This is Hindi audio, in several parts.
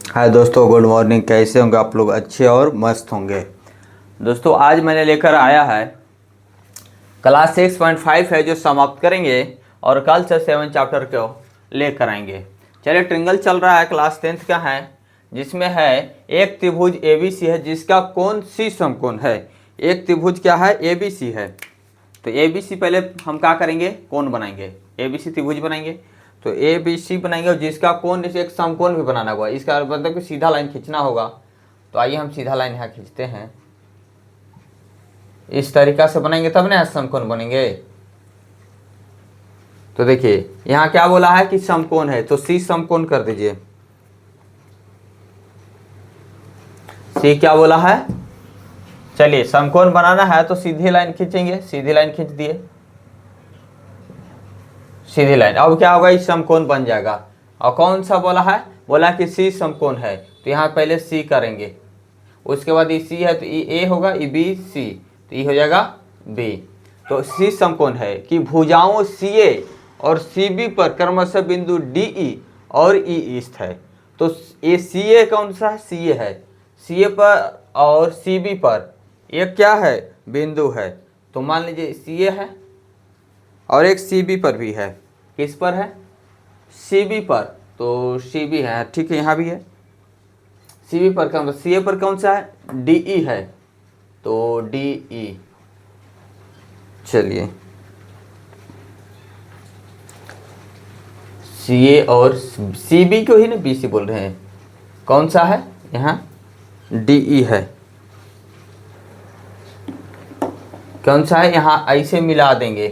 हाय दोस्तों, गुड मॉर्निंग। कैसे होंगे आप लोग? अच्छे और मस्त होंगे। दोस्तों आज मैंने लेकर आया है क्लास 6.5 है जो समाप्त करेंगे और कल से 7 चैप्टर को लेकर आएंगे। चलिए, ट्रिंगल चल रहा है, क्लास 10th का है, जिसमें है एक त्रिभुज ABC है जिसका कोण C समकोण है। एक त्रिभुज क्या है? ABC है। तो ABC पहले हम क्या करेंगे? कोण बनाएंगे। ABC त्रिभुज बनाएंगे तो ABC बनाएंगे और जिसका कोण जैसे एक समकोण भी बनाना होगा। इसका मतलब कि सीधा लाइन खींचना होगा। तो आइए हम सीधा लाइन यहाँ खींचते हैं। इस तरीका से बनाएंगे तब ना समकोण बनेंगे। तो देखिए यहाँ क्या बोला है कि समकोण है, तो C समकोण कर दीजिए। C क्या बोला है? चलिए, समकोण बनाना है तो सीधी लाइन खींचेंगे। सीधी लाइन खींच दिए, सीधी लाइन। अब क्या होगा? इस समकोण बन जाएगा। और कौन सा बोला है? बोला कि C समकोण है, तो यहाँ पहले C करेंगे। उसके बाद ये C है तो ये A होगा, ये B C, तो ये हो जाएगा B। तो C समकोण है कि भुजाओं CA और CB पर क्रमशः बिंदु DE और E स्थित है। तो ये CA कौन सा है? CA है। CA पर और CB पर एक क्या है? बिंदु है। तो मान लीजिए CA है और एक CB पर भी है। किस पर है? CB पर। तो CB है, ठीक है, यहाँ भी है। CB पर कौन? CA पर कौन सा है? DE है, तो DE। चलिए, CA और CB को ही ना BC बोल रहे हैं। कौन सा है? यहाँ DE है। कौन सा है? यहाँ ऐसे मिला देंगे।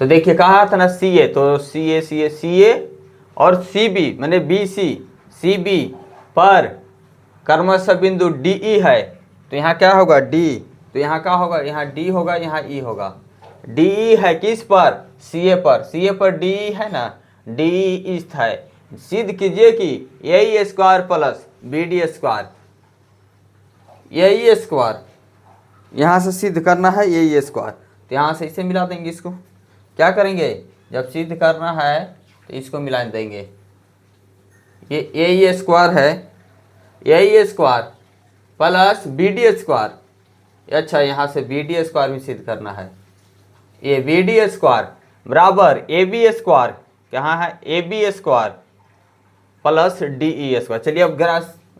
तो देखिए कहा था ना CA, तो CA और CB मैंने BC CB पर क्रमशः बिंदु DE है। तो यहाँ क्या होगा? D। तो यहाँ क्या होगा? यहाँ D होगा, यहाँ E होगा। DE है किस पर? CA पर। CA पर DE है ना, DE स्थित है। सिद्ध कीजिए कि AE square plus BD square, AE square यहाँ से सिद्ध करना है, AE स्क्वायर। तो यहाँ से इसे मिला देंगे। इसको क्या करेंगे? जब सिद्ध करना है तो इसको मिला देंगे। ये AE स्क्वायर है, AE square plus BD square. अच्छा, यहाँ से BD स्क्वायर भी सिद्ध करना है। ये BD स्क्वायर बराबर AB स्क्वायर, कहाँ है? AB square plus DE square. चलिए अब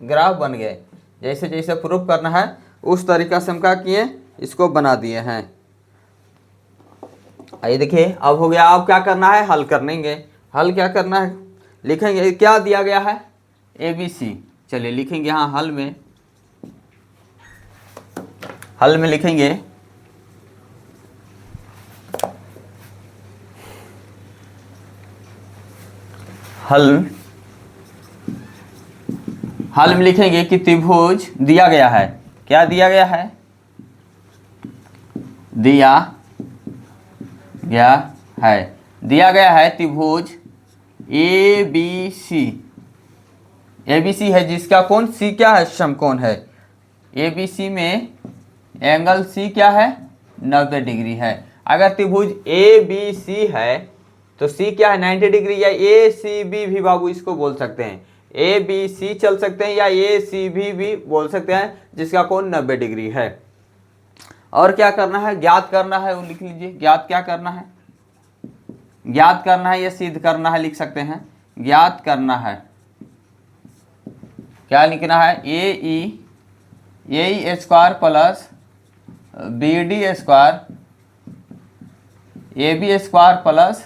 ग्राफ बन गए। जैसे जैसे प्रूफ करना है उस तरीका से हम क्या किए? इसको बना दिए हैं। आइए देखिए, अब हो गया। अब क्या करना है? हल करेंगे। हल क्या करना है? लिखेंगे क्या दिया गया है? ABC। चलिए लिखेंगे यहाँ हल में। हल में लिखेंगे हल में लिखेंगे कि त्रिभुज दिया गया है। क्या दिया गया है? दिया गया है त्रिभुज ABC है जिसका कोण C क्या है? समकोण है। ABC में एंगल C क्या है? 90 डिग्री है। अगर त्रिभुज ABC है तो C क्या है? 90 डिग्री, या ACB भी बाबू इसको बोल सकते हैं। ABC चल सकते हैं या ACB भी बोल सकते हैं, जिसका कोण 90 डिग्री है। और क्या करना है? ज्ञात करना है। वो लिख लीजिए। ज्ञात क्या करना है? ज्ञात करना है या सिद्ध करना है, लिख सकते हैं। ज्ञात करना है। क्या लिखना है? AE square plus BD square AB square plus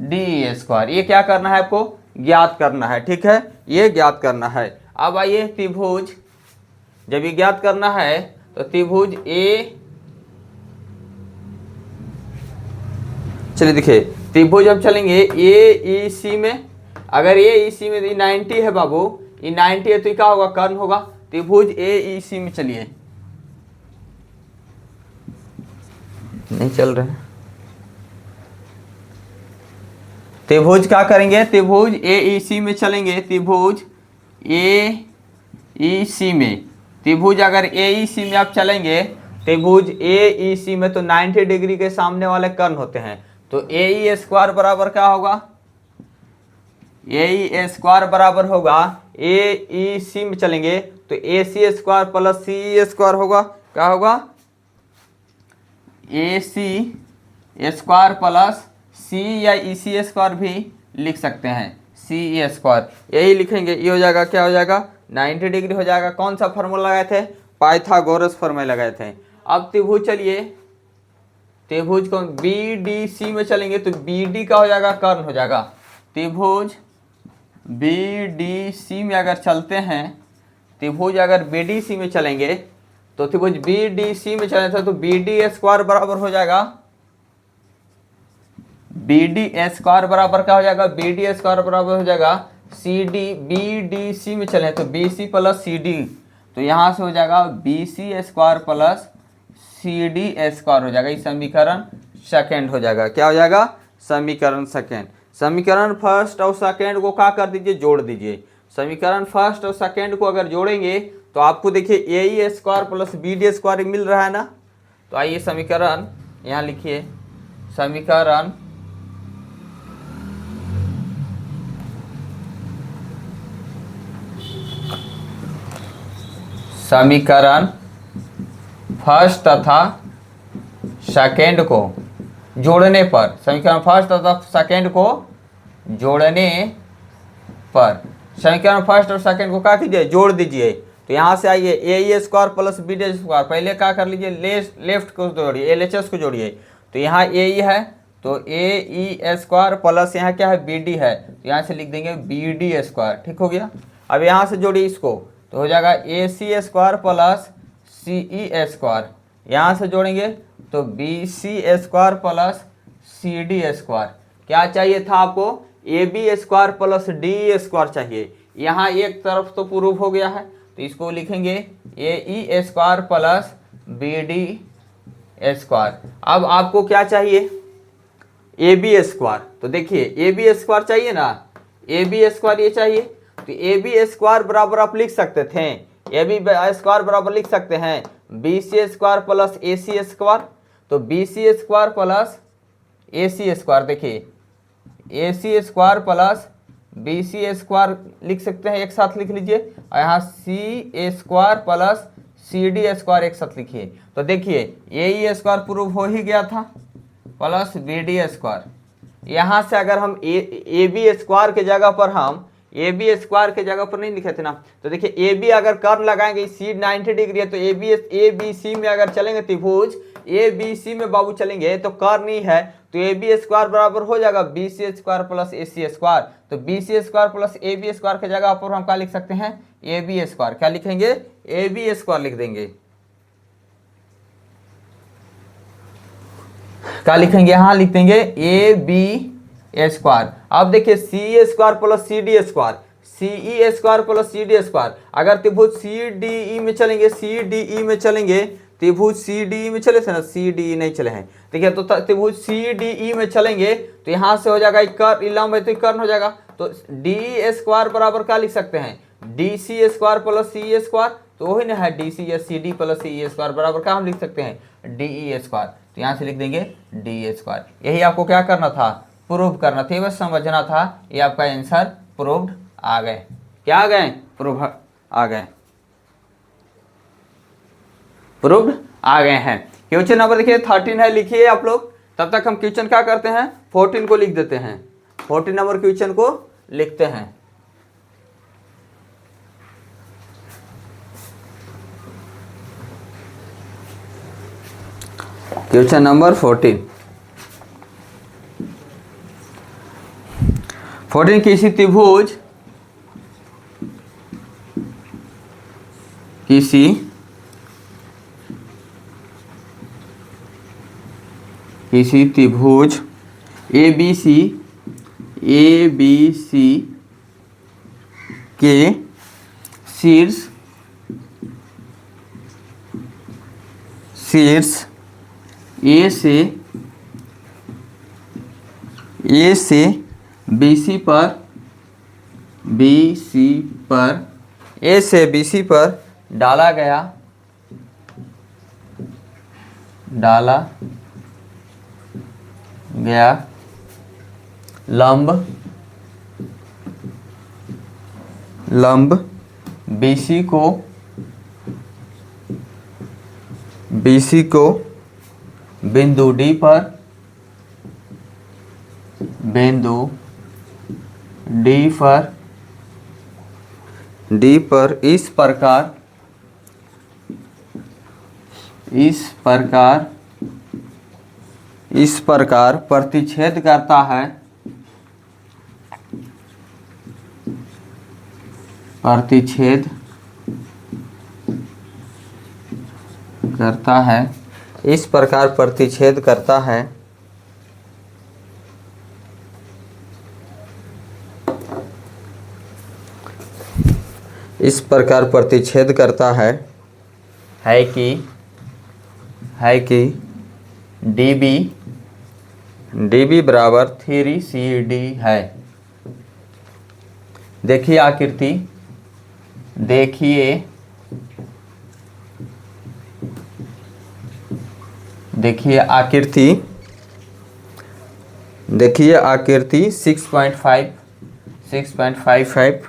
DE square. ये क्या करना है आपको? ज्ञात करना है। ठीक है, ये ज्ञात करना है। अब आइए त्रिभुज, जब ये ज्ञात करना है तो त्रिभुज चलिए देखिए, त्रिभुज हम चलेंगे AEC में। अगर AEC में 90 है बाबू, ये 90 है तो क्या होगा? कर्ण होगा। त्रिभुज AEC में चलिए, नहीं चल रहे। त्रिभुज क्या करेंगे? त्रिभुज AEC में चलेंगे। त्रिभुज AEC में, त्रिभुज अगर AEC में आप चलेंगे, त्रिभुज AEC में तो 90 डिग्री के सामने वाले कर्ण होते हैं। तो AE स्क्वायर बराबर क्या होगा? AE स्क्वायर बराबर होगा ए ई सी में चलेंगे तो ए सी स्क्वायर प्लस सी स्क्वायर होगा। क्या होगा? ए सी स्क्वायर प्लस सी या ई सी स्क्वायर भी लिख सकते हैं, सी ई स्क्वायर, यही लिखेंगे। ये हो जाएगा, क्या हो जाएगा? 90 डिग्री हो जाएगा। कौन सा फार्मूला लगाए थे? पाइथागोरस फार्मूला लगाए थे। अब त्रिभुज चलिए, त्रिभुज कौन? बी डी सी में चलेंगे तो बी डी का हो जाएगा कर्ण हो जाएगा। त्रिभुज बी डी सी में अगर चलते हैं, त्रिभुज अगर बी डी सी में चलेंगे तो त्रिभुज बी डी सी में चले थे तो बी डी स्क्वायर बराबर हो जाएगा, बी डी स्क्वायर बराबर क्या हो जाएगा? बी डी स्क्वायर बराबर हो जाएगा C D. B D C में चले तो B C plus C D, तो यहाँ से हो जाएगा B C square plus C D square हो जाएगा। ये समीकरण सेकेंड हो जाएगा। क्या हो जाएगा? समीकरण सेकेंड। समीकरण फर्स्ट और सेकेंड को क्या कर दीजिए? जोड़ दीजिए। समीकरण फर्स्ट और सेकेंड को अगर जोड़ेंगे तो आपको देखिए A E square plus B D square मिल रहा है ना। तो आइए समीकरण यहाँ लिखिए, समीकरण समीकरण फर्स्ट तथा सेकेंड को जोड़ने पर, समीकरण फर्स्ट तथा सेकेंड को जोड़ने पर, समीकरण फर्स्ट और सेकेंड को क्या कीजिए? जोड़ दीजिए। तो यहाँ से आइए A E square plus B D square, पहले क्या कर लीजिए? लेफ्ट को जोड़िए, एल एच एस को जोड़िए। तो यहाँ ए ई है तो ए ई स्क्वायर प्लस यहाँ क्या है? बी डी है, तो यहाँ से लिख देंगे बी डी स्क्वायर। ठीक हो गया। अब यहाँ से जोड़िए इसको तो हो जाएगा A C square plus C E square. यहाँ से जोड़ेंगे तो B C square plus C D square. क्या चाहिए था आपको? A B square plus D square चाहिए। यहाँ एक तरफ तो प्रूफ हो गया है तो इसको लिखेंगे A E square plus B D square. अब आपको क्या चाहिए? A B square. तो देखिए ए बी स्क्वायर चाहिए ना, ए बी स्क्वायर ये चाहिए। तो ए बी स्क्वायर बराबर आप लिख सकते थे, ए बी स्क्वायर बराबर लिख सकते हैं B C square plus A C square. तो B C square plus A C square, देखिए A C square plus B C square लिख सकते हैं, एक साथ लिख लीजिए। और यहाँ C A square plus C D square एक साथ लिखिए। तो देखिए ए ई स्क्वायर प्रूव हो ही गया था प्लस बी डी स्क्वायर। यहाँ से अगर हम ए बी स्क्वायर के जगह पर हम ए बी स्क्वायर के जगह पर नहीं लिखे थे ना, तो देखिए ए बी अगर कर्ण लगाएंगे, सी 90 डिग्री है तो ए बी सी में अगर चलेंगे त्रिभुज ए बी सी में बाबू चलेंगे तो कर्ण ही है, तो ए बी स्क्वायर बराबर हो जाएगा B C square plus A C square. तो B C square plus A B square के जगह पर हम क्या लिख सकते हैं? A B square. क्या लिखेंगे? ए बी स्क्वायर लिख देंगे। क्या लिखेंगे? यहाँ लिख देंगे ए बी स्क्वायर। अब देखिए C square plus C D square, C E square plus C D square. अगर त्रिभुज सी डी ई में चलेंगे, सी डी ई में चलेंगे, त्रिभुज सी डी ई में चले थे ना, सी डी ई नहीं चले हैं, देखिए तो त्रिभुज सी डी ई में चलेंगे तो यहाँ से हो जाएगा कर्ण, लंब है तो कर्ण हो जाएगा। तो डी स्क्वायर बराबर क्या लिख सकते हैं? डी सी स्क्वायर प्लस सी स्क्वायर, तो वही ना है डी सी या सी डी प्लस सी स्क्वायर बराबर क्या हम लिख सकते हैं? D E square. तो यहाँ से लिख देंगे डी स्क्वायर। यही आपको क्या करना था? प्रूव करना था, बस समझना था। ये आपका आंसर प्रूव्ड आ गए। क्या आ गए? प्रूव आ गए, प्रूव्ड आ गए हैं। क्वेश्चन नंबर देखिए 13 है, लिखिए आप लोग। तब तक हम क्वेश्चन क्या करते हैं? 14 को लिख देते हैं। 14 नंबर क्वेश्चन को लिखते हैं। क्वेश्चन नंबर 14 किसी त्रिभुज किसी त्रिभुज ए बी सी के शीर्ष ए से बी सी पर डाला गया लंब लंब BC को बिंदु D पर इस प्रकार प्रतिच्छेद करता है, इस प्रकार प्रतिच्छेद करता है कि DB बराबर 3CD है। देखिए आकृति, देखिए 6.55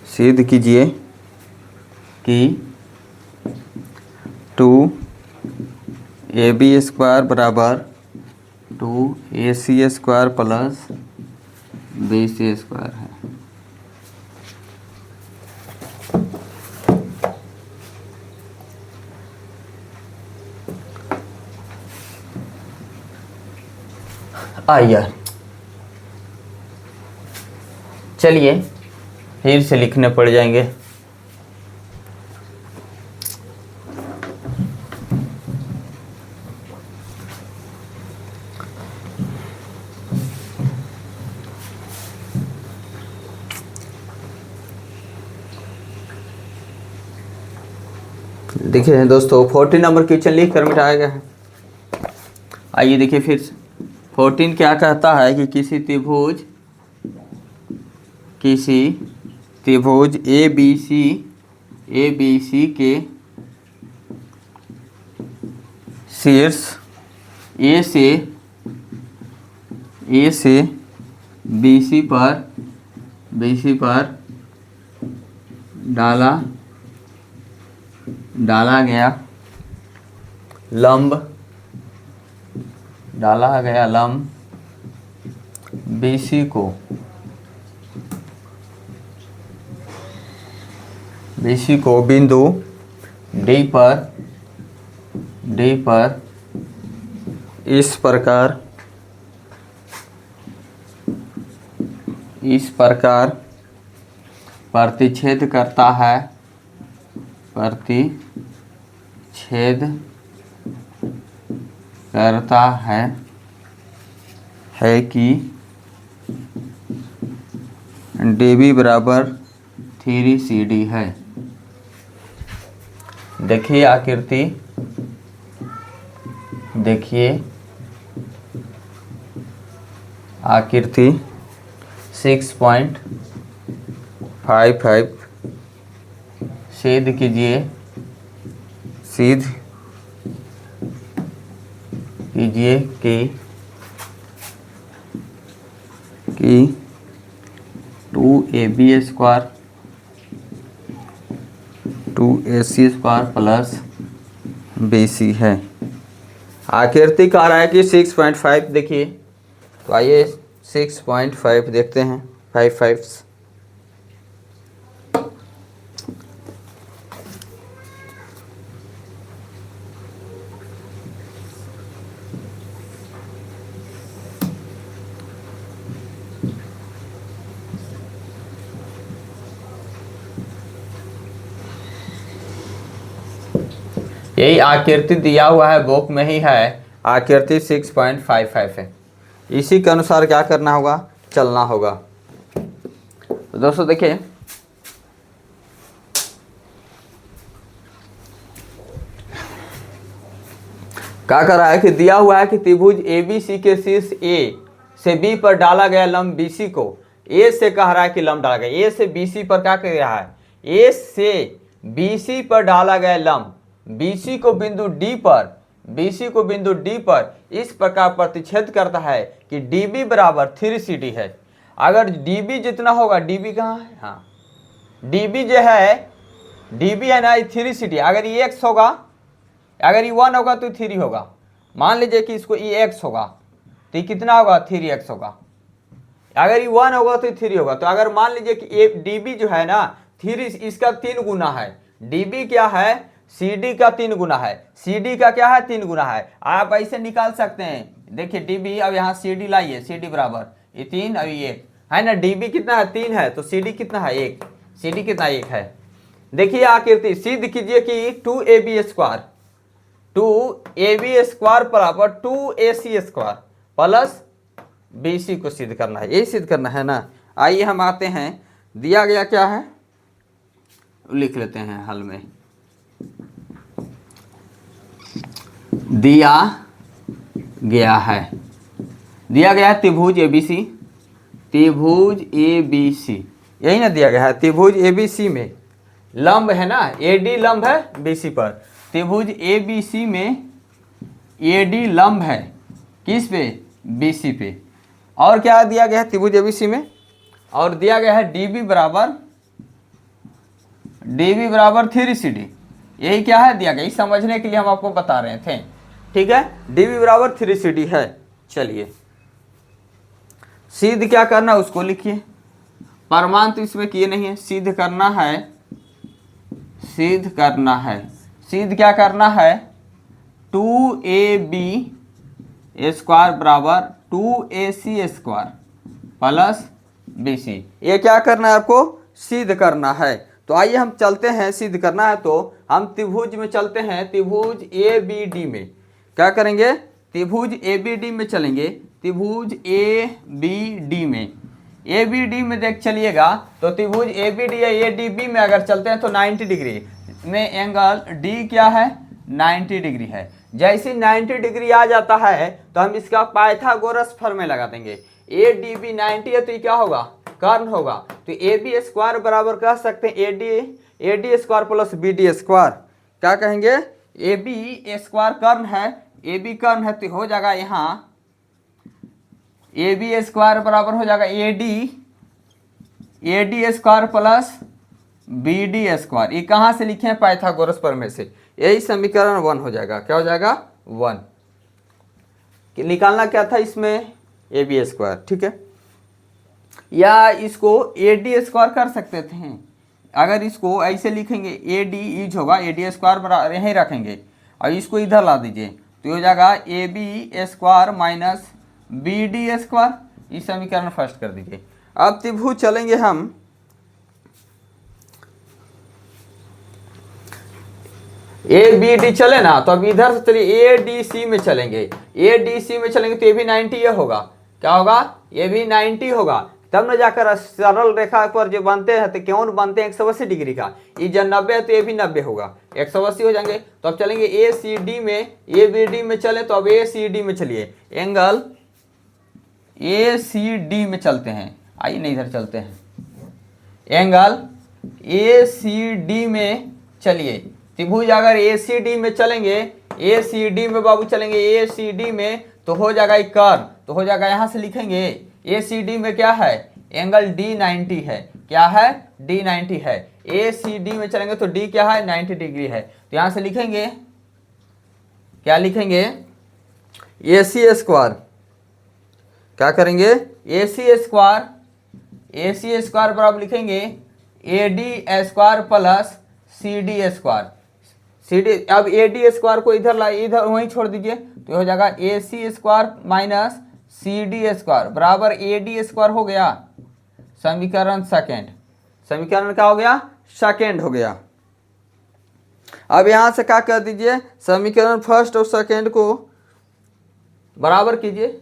सिद्ध कीजिए कि 2AB² बराबर 2AC² प्लस BC² है। आइए चलिए फिर से लिखने पड़ जाएंगे। देखिए दोस्तों 14 नंबर क्वेश्चन लिख कर मिटाया गया है। आइए देखिए फिर से 14 क्या कहता है कि किसी त्रिभुज ABC के शीर्ष A से BC पर डाला गया लंब BC को बिंदु D पर इस प्रकार प्रतिच्छेद करता है कि DB बराबर 3CD है। देखिए आकृति, 6.55 सिद्ध कीजिए कि 2AC² प्लस BC है। आकृति कह रहा है कि 6.5 देखिए, तो आइए 6.5 देखते हैं। 55 यही आकृति दिया हुआ है, बुक में ही है। आकृति 6.55 है। इसी के अनुसार क्या करना होगा, चलना होगा। तो दोस्तों देखिए क्या कर रहा है कि दिया हुआ है कि त्रिभुज ABC के शीर्ष A से B पर डाला गया लंब BC को A से कह रहा है कि लंब डाला गया, A से BC पर क्या कर रहा है, A से BC पर डाला गया लंब BC को बिंदु D पर BC को बिंदु D पर इस प्रकार प्रतिच्छेद करता है कि DB बराबर 3CD है। अगर DB जितना होगा, DB कहाँ है, हाँ DB जो है, DB है ना 3CD, अगर ये x होगा, अगर ये 1 होगा तो 3 होगा। मान लीजिए कि इसको ये x होगा तो ये कितना होगा, 3x होगा। अगर ये 1 होगा तो 3 होगा। तो अगर मान लीजिए कि ये DB जो है ना 3 इसका 3 गुना है, DB क्या है, CD का 3 गुना है, CD का क्या है, 3 गुना है। आप ऐसे निकाल सकते हैं, देखिए DB, अब यहाँ CD लाइए, CD बराबर ये 3 और ये है ना, DB कितना है, 3 है, तो CD कितना है, 1, CD कितना 1 है। देखिए आकृति सिद्ध कीजिए कि 2AB स्क्वायर, 2AB स्क्वायर बराबर 2AC स्क्वायर प्लस BC को सिद्ध करना है, यही सिद्ध करना है ना। आइए हम आते हैं, दिया गया क्या है, लिख लेते हैं हल में। दिया गया है त्रिभुज ABC, त्रिभुज ABC, यही ना दिया गया है। त्रिभुज ABC में लंब है ना, AD लंब है BC पर, त्रिभुज ABC में AD लंब है किस पे, BC पे। और क्या दिया गया है त्रिभुज ABC में, और दिया गया है DB बराबर 3CD। यही क्या है दिया गया, इस समझने के लिए हम आपको बता रहे थे, ठीक है। DB बराबर 3CD है। चलिए सिद्ध क्या करना उसको लिखिए, प्रमाण तो इसमें किए नहीं है, सिद्ध करना है, सिद्ध क्या करना है, 2AB स्क्वायर बराबर 2AC स्क्वायर प्लस BC, ये क्या करना है आपको, सिद्ध करना है। तो आइए हम चलते हैं, सिद्ध करना है तो हम त्रिभुज में चलते हैं, त्रिभुज ABD में क्या करेंगे, त्रिभुज ABD में चलेंगे, त्रिभुज ABD में देख चलिएगा तो त्रिभुज ABD या ADB में अगर चलते हैं तो 90 डिग्री में एंगल D क्या है, 90 डिग्री है। जैसे 90 डिग्री आ जाता है तो हम इसका पाइथागोरस फॉर्मूला लगा देंगे। ADB 90 है तो ये क्या होगा, कर्ण होगा, तो AB स्क्वायर बराबर कह सकते हैं AD square plus BD square, क्या कहेंगे, AB स्क्वायर कर्ण है, AB कर्ण है तो हो जाएगा यहाँ AB स्क्वायर बराबर हो जाएगा AD square plus BD square. ये कहाँ से लिखे हैं, पाइथागोरस प्रमेय से। यही समीकरण 1 हो जाएगा, क्या हो जाएगा, 1। निकालना क्या था इसमें, AB स्क्वायर, ठीक है। या इसको AD स्क्वायर कर सकते थे, अगर इसको ऐसे लिखेंगे AD यूज होगा, AD स्क्वायर बराबर यहीं रखेंगे और इसको इधर ला दीजिए तो हो जाएगा AB square minus BD square, इस समीकरण फर्स्ट कर दीजिए। अब त्रिभुज चलेंगे हम ABD चले ना, तो अब इधर से चलिए ADC में चलेंगे, ADC में चलेंगे तो ये भी 90 ये होगा, क्या होगा, ये भी 90 होगा। तब न जाकर सरल रेखा पर जो बनते हैं तो क्यों बनते हैं 180 डिग्री का, ये जब 90 है तो ये भी 90 होगा, 180 हो जाएंगे। तो अब चलेंगे ACD में, ABD में चले तो अब ACD में चलिए, एंगल ACD में चलते हैं, आइए नहीं इधर चलते हैं, एंगल ACD में चलिए। त्रिभुज अगर ACD में चलेंगे, ACD में बाबू चलेंगे, ACD में तो हो जाएगा एक कर्ण, तो हो जाएगा यहाँ से लिखेंगे ACD में क्या है, एंगल D90 है, क्या है, D90 है। ACD में चलेंगे तो D क्या है, 90 डिग्री है, तो यहाँ से लिखेंगे, क्या लिखेंगे, AC स्क्वायर, क्या करेंगे, AC स्क्वायर बराबर लिखेंगे AD square plus CD square, अब AD स्क्वायर को इधर लाइए, इधर वहीं छोड़ दीजिए तो हो जाएगा AC square minus CD square बराबर AD स्क्वायर हो गया, समीकरण सेकेंड, समीकरण क्या हो गया, सेकेंड हो गया। अब यहां से क्या कर दीजिए, समीकरण फर्स्ट और सेकेंड को बराबर कीजिए,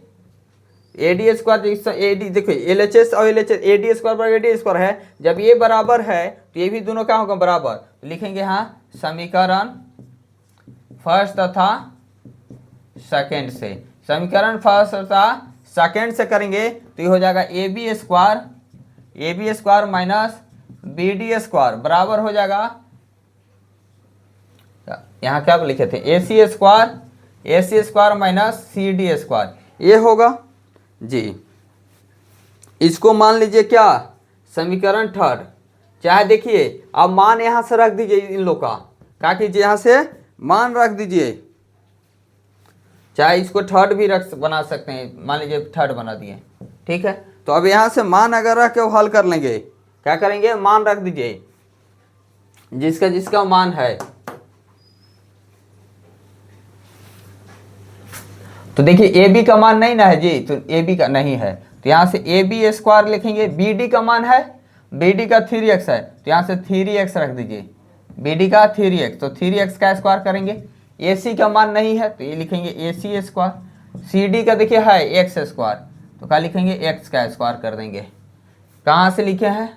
AD स्क्वायर AD देखिए LHS और LHS AD स्क्वायर पर AD स्क्वायर है, जब ये बराबर है तो ये भी दोनों क्या होगा, बराबर, तो लिखेंगे यहाँ समीकरण फर्स्ट तथा सेकेंड से, समीकरण फर्स्ट तथा सेकेंड से करेंगे तो ये हो जाएगा AB square minus BD square बराबर हो जाएगा, यहाँ क्या लिखे थे, AC AC square minus CD square, ये होगा जी। इसको मान लीजिए क्या, समीकरण थर्ड। चाहे देखिए अब मान यहाँ से रख दीजिए इन लोग का, क्या कीजिए यहाँ से मान रख दीजिए, चाहे इसको थर्ड भी रख बना सकते हैं, मान लीजिए थर्ड बना दिए, ठीक है। तो अब यहाँ से मान अगर रख के वो हल कर लेंगे, क्या करेंगे, मान रख दीजिए जिसका जिसका मान है। तो देखिए ए बी का मान नहीं ना है जी, तो ए बी का नहीं है, तो यहाँ से ए बी स्क्वायर लिखेंगे। बी डी का मान है, बी डी का 3x है, तो यहाँ से 3x रख दीजिए, बी डी का 3x, तो 3x का स्क्वायर करेंगे। ए सी का मान नहीं है तो ये लिखेंगे ए सी स्क्वायर। सी डी का देखिए है एक्स स्क्वायर, तो क्या लिखेंगे, एक्स का स्क्वायर कर देंगे। कहाँ से लिखे हैं,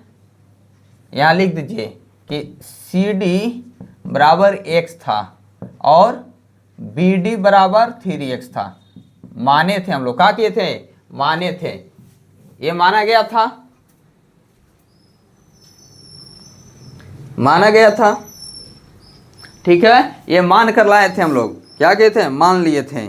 यहाँ लिख दीजिए कि सी डी बराबर एक्स था और बी डी बराबर 3x था। माने थे हम लोग, क्या किए थे, माने थे, ये माना गया था, माना गया था, ठीक है। ये मान कर लाए थे हम लोग, क्या किए थे, मान लिए थे।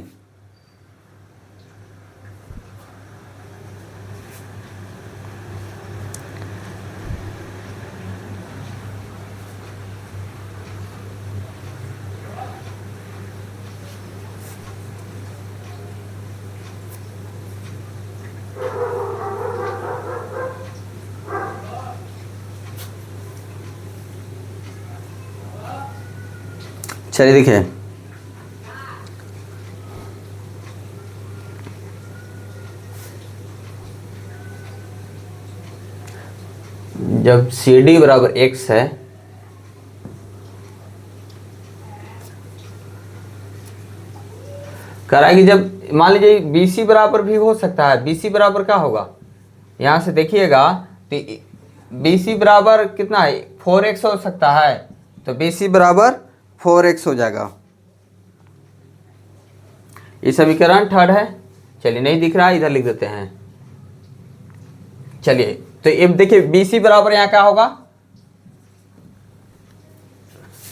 चलिए देखिए, जब सी डी बराबर एक्स है, कराएगी जब मान लीजिए बी सी बराबर भी हो सकता है। बी सी बराबर क्या होगा, यहाँ से देखिएगा तो बी सी बराबर कितना है, 4x हो सकता है, तो बी सी बराबर 4x हो जाएगा। ये समीकरण थर्ड है। चलिए नहीं दिख रहा है, इधर लिख देते हैं। चलिए तो अब देखिए बी सी बराबर यहाँ क्या होगा,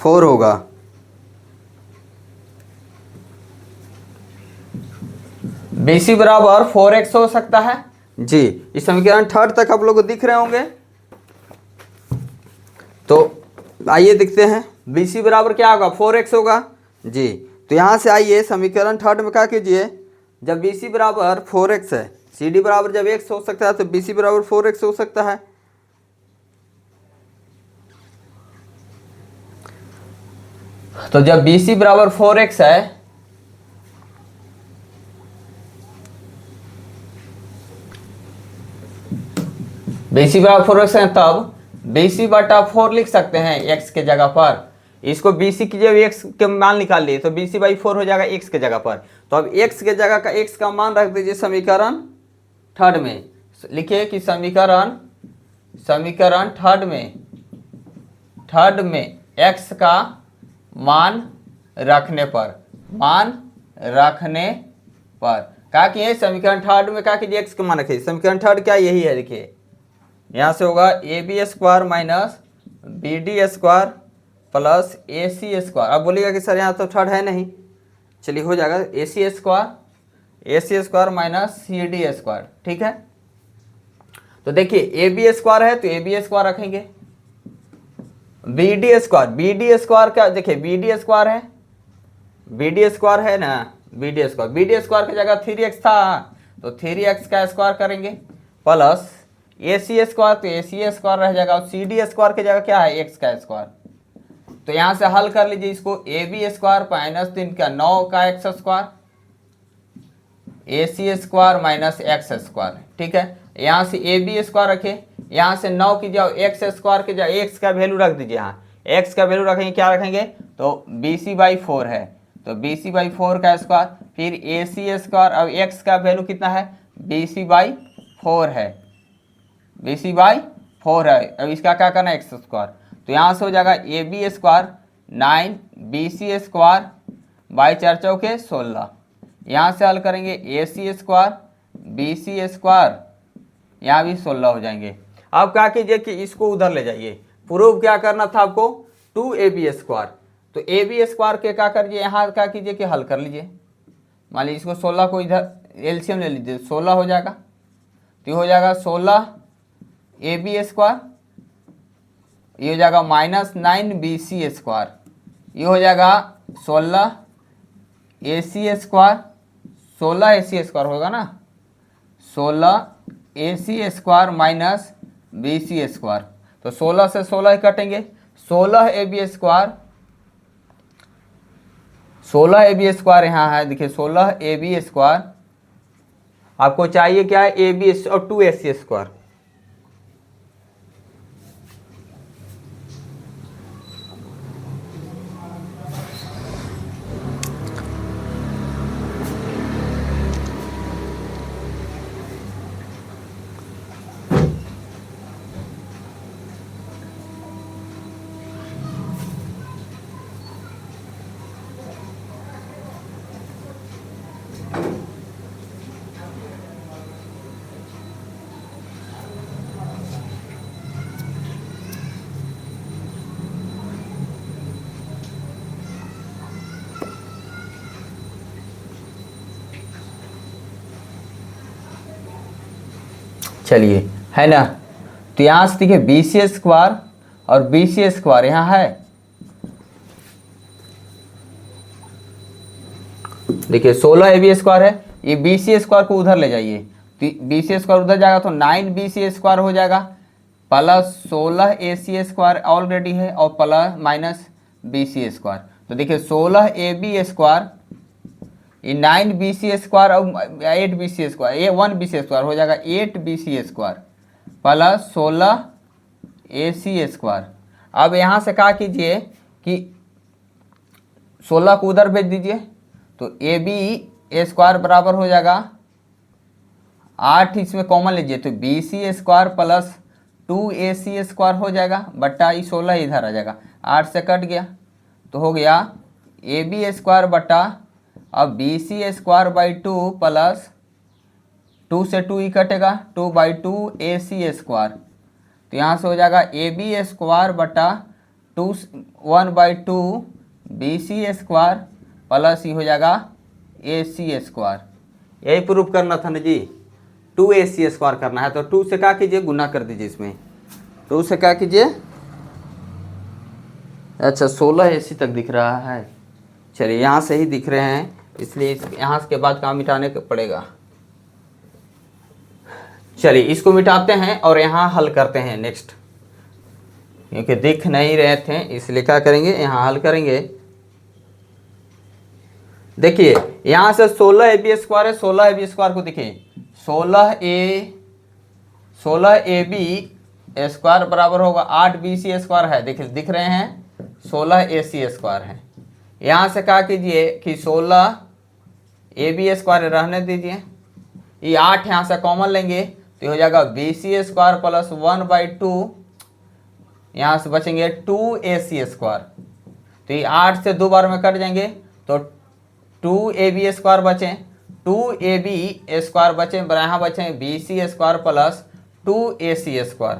4 होगा। बी सी बराबर 4x हो सकता है जी। इस समीकरण थर्ड तक आप लोग को दिख रहे होंगे, तो आइए देखते हैं। बी सी बराबर क्या होगा, 4x होगा जी। तो यहाँ से आइए समीकरण थर्ड में क्या कीजिए, जब बी सी बराबर 4x है, सी डी बराबर जब x हो सकता है तो बी सी बराबर 4x हो सकता है। तो जब बी सी बराबर 4x है, बी सी बराबर 4x है, तब बी सी बटा 4 लिख सकते हैं x के जगह पर। इसको बी सी की जब x के मान निकाल लिए तो बी सी बाई 4 हो जाएगा x के जगह पर। तो अब x के जगह का x का मान रख दीजिए समीकरण थर्ड में। लिखिए कि समीकरण थर्ड में x का मान रखने पर क्या किए, समीकरण थर्ड में क्या कीजिए, x का मान रखिए। समीकरण थर्ड क्या, यही है, देखिए यहाँ से होगा A B square minus B D square plus A C square. अब बोलिएगा कि सर यहाँ तो थर्ड है नहीं, चलिए हो जाएगा A C square minus C D square, ठीक है। तो देखिए ए बी स्क्वायर है तो ए बी स्क्वायर रखेंगे, बी डी स्क्वायर क्या, देखिए बी डी स्क्वायर है, बी डी स्क्वायर है ना, बी डी स्क्वायर की जगह 3x था तो 3x का स्क्वायर करेंगे प्लस ए सी स्क्वायर, तो ए सी स्क्वायर रह जाएगा, और सी डी स्क्वायर की जगह क्या है, x का स्क्वायर। तो यहाँ से हल कर लीजिए इसको, ए बी स्क्वायर माइनस 3 का 9 का x स्क्वायर, ए C square minus X square, ठीक है। यहाँ से ए बी स्क्वायर रखे, यहाँ से 9 की जाओ एक्स स्क्वायर के जाओ, एक्स का वैल्यू रख दीजिए, यहाँ एक्स का वैल्यू रखेंगे, क्या रखेंगे, तो बी सी बाई 4 है, तो बी सी बाई 4 का स्क्वायर, फिर ए सी स्क्वायर, अब एक्स का वैल्यू कितना है, बी सी बाई 4 है, बी सी बाई 4 है। अब इसका क्या करना है, एक्स स्क्वायर, तो यहाँ से हो जाएगा A B square 9 B C square by 4 चौके 16। यहाँ से हल करेंगे A C square B C square, यहाँ भी 16 हो जाएंगे। अब क्या कीजिए कि इसको उधर ले जाइए, प्रूव क्या करना था आपको, 2ab स्क्वायर, तो ab स्क्वायर के क्या करिए, यहाँ क्या कीजिए कि हल कर लीजिए, मान लीजिए इसको 16 को इधर एलसीएम ले लीजिए, 16 हो जाएगा, तो ये हो जाएगा 16 AB², ये हो जाएगा -9BC², ये हो जाएगा 16AC², 16AC² होगा ना, 16AC² माइनस BC², तो 16 से 16 ही कटेंगे, 16AB² यहाँ है, देखिए 16AB², आपको चाहिए क्या है, AB और 2AC²। चलिए, है ना, तो यहाँ से देखिए BC² और BC² यहाँ है, देखिए 16AB² है, ये BC² को उधर ले जाइए, तो BC² उधर जाएगा तो 9BC² हो जाएगा, प्लस 16AC² ऑलरेडी है और प्लस माइनस BC², तो देखिए 16AB², ये 9BC² और 8BC², ये 1BC² हो जाएगा 8BC² प्लस 16AC²। अब यहाँ से क्या कीजिए कि 16 को उधर भेज दीजिए, तो AB² बराबर हो जाएगा 8, इसमें कॉमन लीजिए तो BC² प्लस 2AC² हो जाएगा, बट्टा ये 16 इधर आ जाएगा, 8 से कट गया तो हो गया AB² बट्टा अब BC²/2 प्लस 2 से 2 ही कटेगा, 2/2 AC², तो यहाँ से हो जाएगा AB² बटा 1/2 BC² प्लस ही हो जाएगा AC²। यही प्रूफ करना था ना जी, 2AC² करना है, तो 2 से क्या कीजिए, गुना कर दीजिए, इसमें 2 से क्या कीजिए, अच्छा 16AC तक दिख रहा है, चलिए यहाँ से ही दिख रहे हैं, इसलिए यहाँ के बाद काम मिटाने पड़ेगा। चलिए इसको मिटाते हैं और यहाँ हल करते हैं नेक्स्ट, क्योंकि दिख नहीं रहे थे इसलिए क्या करेंगे, यहाँ हल करेंगे। देखिए यहाँ से 16AB² है, 16AB² को देखिए 16AB² बराबर होगा 8BC² है, देखिए दिख रहे हैं 16AC² है। यहाँ से क्या कीजिए कि 16AB² रहने दीजिए, ये 8 यहाँ से कॉमन लेंगे तो हो जाएगा BC² प्लस 1/2, यहाँ से बचेंगे 2AC², तो ये 8 से 2 बार में कट जाएंगे तो 2AB² बचे, 2AB² बचे, यहाँ बचे BC² प्लस 2AC²,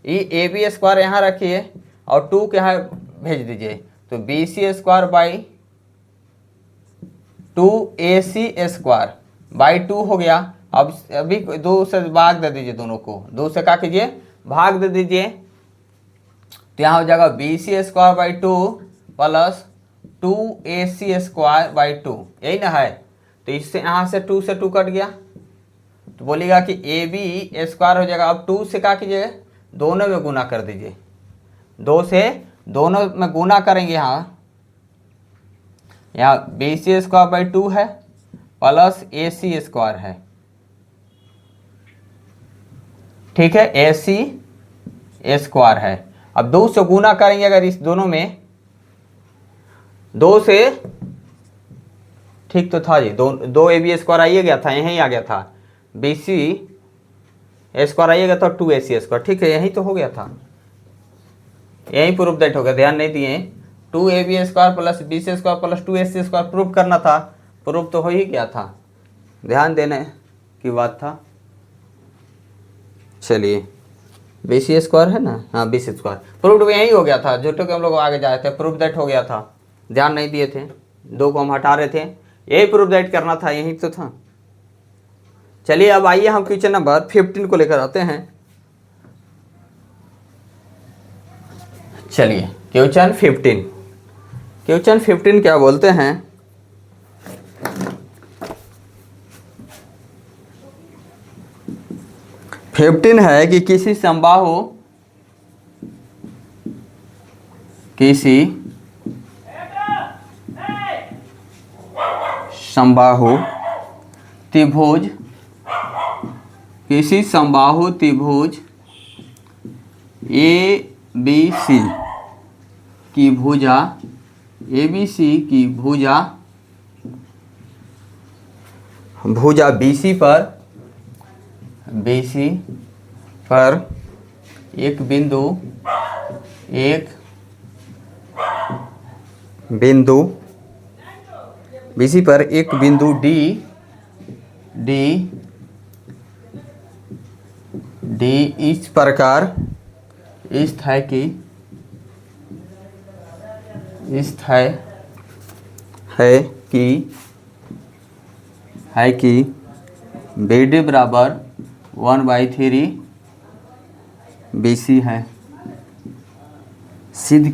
ये AB² यहाँ रखिए और 2 के यहाँ भेज दीजिए, तो BC²/2AC² हो गया। अब अभी 2 से भाग दे दीजिए, दोनों को 2 से क्या कीजिए, भाग दे दीजिए, तो यहाँ हो जाएगा BC²/2 प्लस 2AC²/2, यही ना है, तो इससे यहाँ से 2 से 2 कट गया, तो बोलेगा कि AB² हो जाएगा। अब 2 से क्या कीजिएगा, दोनों में गुना कर दीजिए, 2 से दोनों में गुना करेंगे, यहाँ BC²/2 है प्लस AC² है, ठीक है, AC² है। अब 2 से गुना करेंगे, अगर इस दोनों में 2 से, ठीक तो था जी, 2 AB² आइए गया था, यहीं आ गया था, BC² आइएगा तो 2AC², ठीक है, यही तो हो गया था, यही प्रूफ दैट हो गया, ध्यान नहीं दिए, 2AB² plus BC² plus 2AC² proof करना था, प्रूफ तो हो ही गया था, ध्यान देने की बात था। चलिए BC² है ना, हाँ BC² प्रूफ यही हो गया था, जो तो हम लोग आगे जाए थे, प्रूफ दैट हो गया था, ध्यान नहीं दिए थे, 2 को हम हटा रहे थे, यही प्रूफ दैट करना था, यही तो था। चलिए अब आइए हम क्वेश्चन नंबर 15 को लेकर आते हैं। चलिए क्वेश्चन 15 क्या बोलते हैं। फिफ्टीन है कि किसी समबाहु त्रिभुज ए बी सी की भुजा BC पर एक बिंदु BC पर एक बिंदु D इस प्रकार स्थित है कि BD बराबर 1/3 BC है। सिद्ध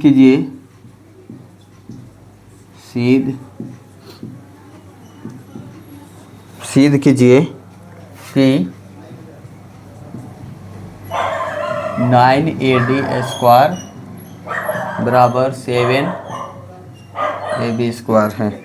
कीजिए कि 9AD² बराबर 7AB² है।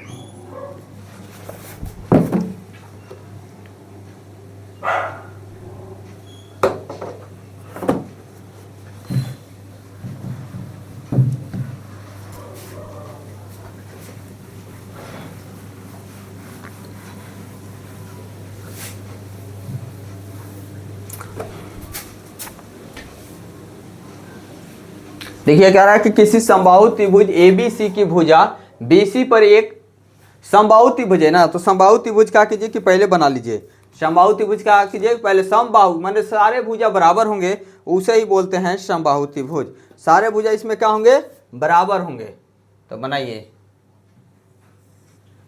देखिए कह रहा है कि किसी समबाहु त्रिभुज ABC की भुजा BC पर एक समबाहु त्रिभुज है ना, तो समबाहु त्रिभुज क्या कीजिए कि पहले बना लीजिए। समबाहु त्रिभुज क्या कीजिए पहले, समबाहु माने सारे भुजा बराबर होंगे, उसे ही बोलते हैं समबाहु त्रिभुज। सारे भुजा इसमें क्या होंगे, बराबर होंगे। तो बनाइए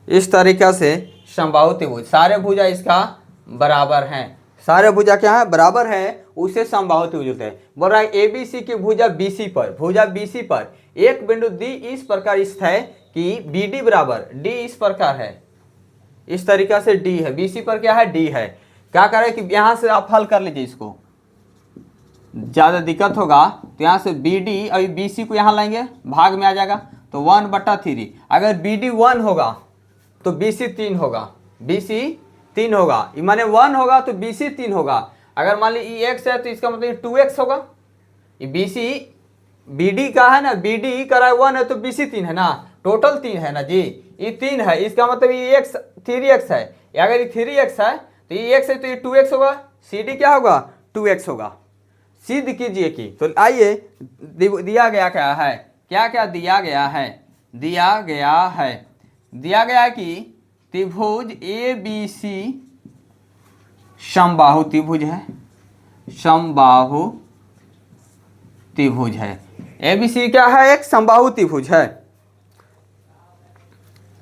इस तरीका से समबाहु त्रिभुज, सारे भुजा इसका बराबर हैं, सारे भुजा क्या है, बराबर है, उसे समबाहु त्रिभुज होते हैं। बोल रहा है ABC की भुजा BC पर एक बिंदु D इस प्रकार स्थित है कि BD बराबर D इस प्रकार है, इस तरीका से D है, BC पर क्या है, D है। क्या करें कि यहां से आप हल कर लीजिए, इसको ज्यादा दिक्कत होगा तो यहां से BD और BC को यहां लाएंगे, भाग में आ जाएगा तो 1/3। अगर BD 1 होगा तो BC 3 होगा, BC 3 होगा, माने 1 होगा तो BC 3 होगा। अगर मान ली x है तो इसका मतलब 2x होगा। ये BD का है ना, BD का 1 है तो BC 3 है ना, टोटल 3 है ना जी, ये 3 है, इसका मतलब ये 3x है। अगर ये 3x है तो ये x है तो ये 2x होगा, CD क्या होगा, 2x होगा। सिद्ध कीजिए कि, तो आइए दिया गया क्या है, क्या दिया गया है कि त्रिभुज ABC समबाहु त्रिभुज है। ABC क्या है, एक समबाहु त्रिभुज है।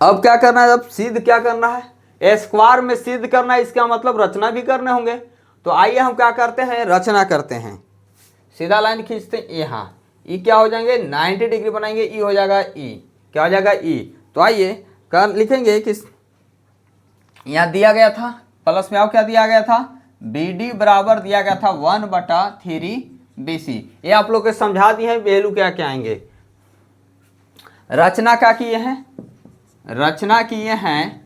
अब क्या करना है, अब सिद्ध क्या करना है, स्क्वायर में सिद्ध करना है, इसका मतलब रचना भी करने होंगे। तो आइए हम क्या करते हैं, रचना करते हैं। सीधा लाइन खींचते हैं यहाँ, ई क्या हो जाएंगे, 90 डिग्री बनाएंगे, ई हो जाएगा ई, क्या हो जाएगा ई। तो आइए कर लिखेंगे कि यहाँ दिया गया था प्लस में, आओ क्या दिया गया था, BD बराबर दिया गया था 1/3 BC। ये आप लोग के समझा दिए हैं, वैल्यू क्या क्या आएंगे। रचना क्या किए हैं,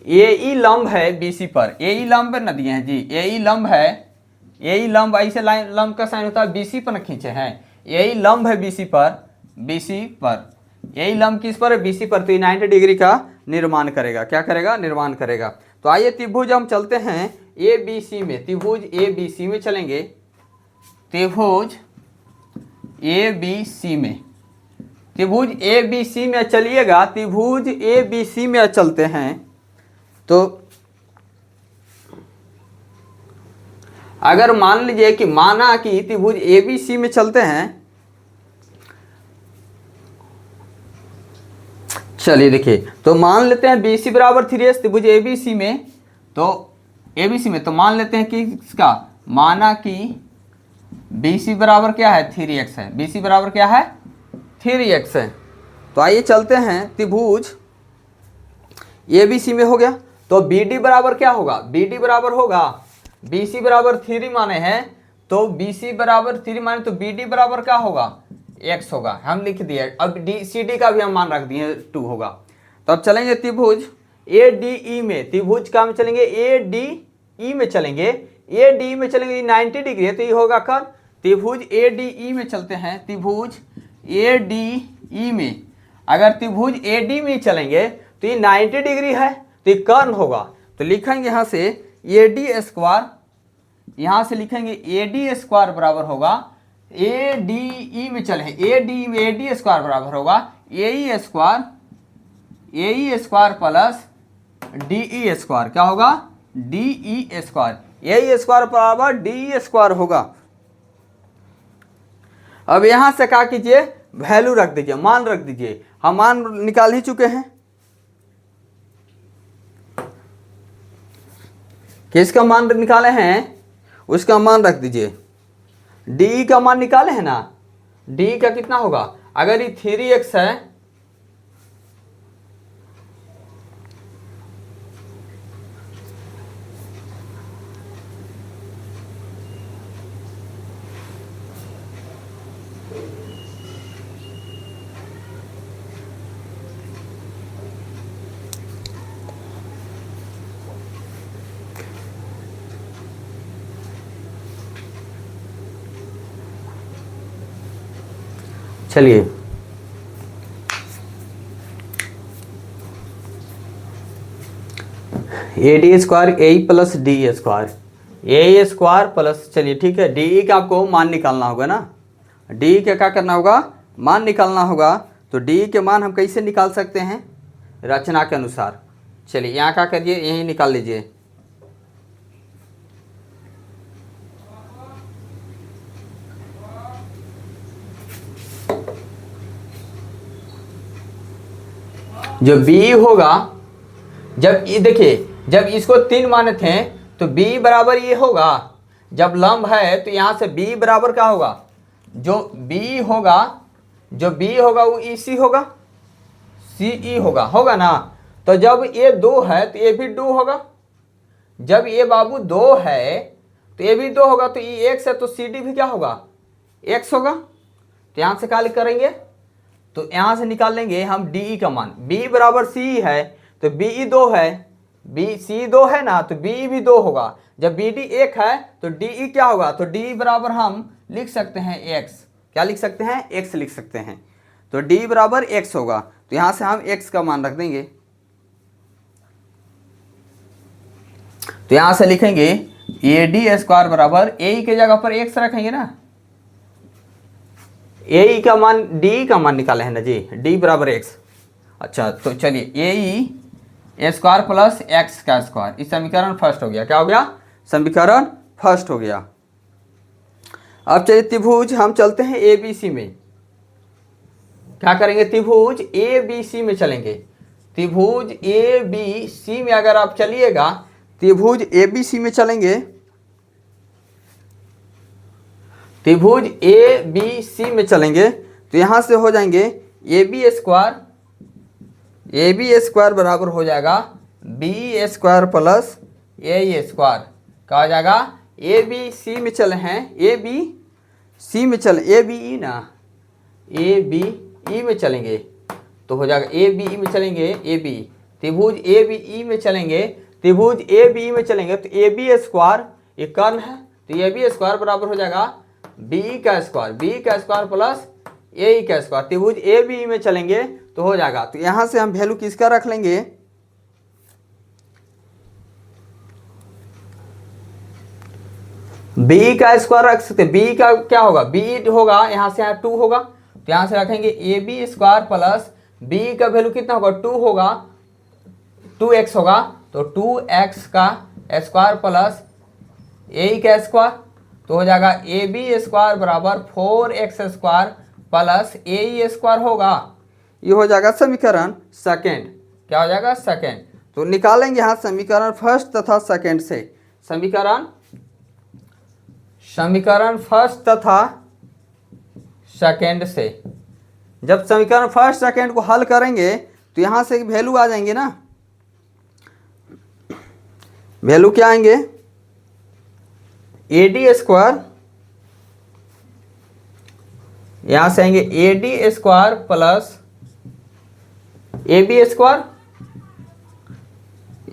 AE लंब है BC पर, AE लंब न दिए हैं जी, AE लंब है, AE लंब ऐसे लाइन लंब का साइन होता है BC पर न खींचे हैं, AE लंब है BC पर, यही लंब किस पर है, BC पर, तो 90 डिग्री का निर्माण करेगा, क्या करेगा, निर्माण करेगा। तो आइए त्रिभुज हम चलते हैं ABC में, त्रिभुज ABC में चलेंगे, त्रिभुज ABC में चलिएगा, त्रिभुज ABC में चलते हैं। तो अगर मान लीजिए कि माना कि त्रिभुज ABC में चलते हैं, चलिए देखिए, तो मान लेते हैं BC बराबर 3x त्रिभुज ABC में, तो ABC में तो मान लेते हैं कि इसका माना कि BC बराबर क्या है 3x है, BC बराबर क्या है 3x है। तो आइए चलते हैं त्रिभुज ABC में हो गया, तो BD बराबर क्या होगा, BD बराबर होगा BC बराबर 3 माने हैं, तो BC बराबर 3 माने तो BD बराबर क्या होगा x होगा, हम लिख दिए। अब CD का भी हम मान रख दिए 2 होगा। तो अब चलेंगे त्रिभुज ADE में, त्रिभुज का में चलेंगे ADE में चलेंगे, ADE में चलेंगे 90 डिग्री है तो ये होगा कर्ण। त्रिभुज ADE में चलते हैं, त्रिभुज ADE में अगर त्रिभुज AD में चलेंगे तो ये 90 डिग्री है तो ये कर्ण होगा। तो लिखेंगे यहाँ से AD स्क्वायर, यहाँ से लिखेंगे AD स्क्वायर बराबर होगा ADE में चले AD में AD स्क्वायर बराबर होगा AE square, AE square plus DE square, क्या होगा DE स्क्वायर, AE स्क्वायर बराबर DE स्क्वायर होगा। अब यहां से क्या कीजिए, वैल्यू रख दीजिए, मान रख दीजिए, हम मान निकाल ही चुके हैं। किसका मान निकाले हैं, उसका मान रख दीजिए। डी का मान निकाले हैं ना, डी का कितना होगा, अगर ये 3x है चलिए AD square AE plus DE square, AE square plus, चलिए ठीक है, DE का आपको मान निकालना होगा ना, DE का क्या करना होगा, मान निकालना होगा। तो DE के मान हम कैसे निकाल सकते हैं, रचना के अनुसार। चलिए यहाँ क्या करिए, यही निकाल लीजिए। जो B होगा, जब ये देखिए, जब इसको 3 माने थे तो B बराबर ये होगा, जब लंब है तो यहाँ से B बराबर क्या होगा, जो B होगा, जो B होगा वो EC होगा, CE होगा, होगा ना। तो जब ये 2 है तो ये भी 2 होगा, जब ये बाबू 2 है तो ये भी 2 होगा, तो ये x है तो CD भी क्या होगा x होगा। तो यहाँ से क्या करेंगे, तो यहाँ से निकाल लेंगे हम DE का मान, B बराबर CE है तो BE 2 है, BC 2 है ना तो BE भी 2 होगा। जब BD 1 है तो DE क्या होगा, तो DE बराबर हम लिख सकते हैं x, क्या लिख सकते हैं x लिख सकते हैं, तो D बराबर x होगा। तो यहाँ से हम x का मान रख देंगे, तो यहाँ से लिखेंगे AD स्क्वायर बराबर AE के जगह पर x रखेंगे ना, AE का मान DE का मान निकाले है ना जी, D बराबर x। अच्छा तो चलिए AE स्क्वायर प्लस x का स्क्वायर, इस समीकरण फर्स्ट हो गया, क्या हो गया, समीकरण फर्स्ट हो गया। अब चलिए त्रिभुज हम चलते हैं ABC में, क्या करेंगे, त्रिभुज ABC में चलेंगे। त्रिभुज ABC में अगर आप चलिएगा, त्रिभुज ABC में चलेंगे, त्रिभुज ABC में चलेंगे तो यहाँ से हो जाएंगे AB स्क्वायर, AB स्क्वायर बराबर हो जाएगा BE square plus AE square, क्या हो जाएगा, ABC में चले हैं, ABC में चले, ABE ना, ABE में चलेंगे तो हो जाएगा ABE में चलेंगे, AB त्रिभुज ABE में चलेंगे, त्रिभुज ABE में चलेंगे तो AB स्क्वायर ये कर्ण है तो AB स्क्वायर बराबर हो जाएगा BE का स्क्वायर, BE का स्क्वायर प्लस AE का स्क्वायर। त्रिभुज ABE में चलेंगे तो हो जाएगा, तो यहां से हम वैल्यू किसका रख लेंगे, BE का स्क्वायर रख सकते हैं, BE का क्या होगा, BE होगा, यहां से यहाँ 2 होगा तो यहां से रखेंगे AB स्क्वायर प्लस BE का वैल्यू कितना होगा 2 होगा, 2x होगा तो 2x का स्क्वायर प्लस AE का स्क्वायर, तो हो जाएगा AB स्क्वायर बराबर 4x square plus AE square होगा। ये हो जाएगा समीकरण सेकेंड। क्या हो जाएगा? सेकेंड। तो निकालेंगे यहाँ समीकरण फर्स्ट तथा सेकेंड से। समीकरण फर्स्ट तथा सेकेंड से। जब समीकरण फर्स्ट सेकेंड को हल करेंगे तो यहाँ से वैल्यू आ जाएंगे ना। वैल्यू क्या आएंगे? AD स्क्वायर, यहां से आएंगे AD square plus AB square,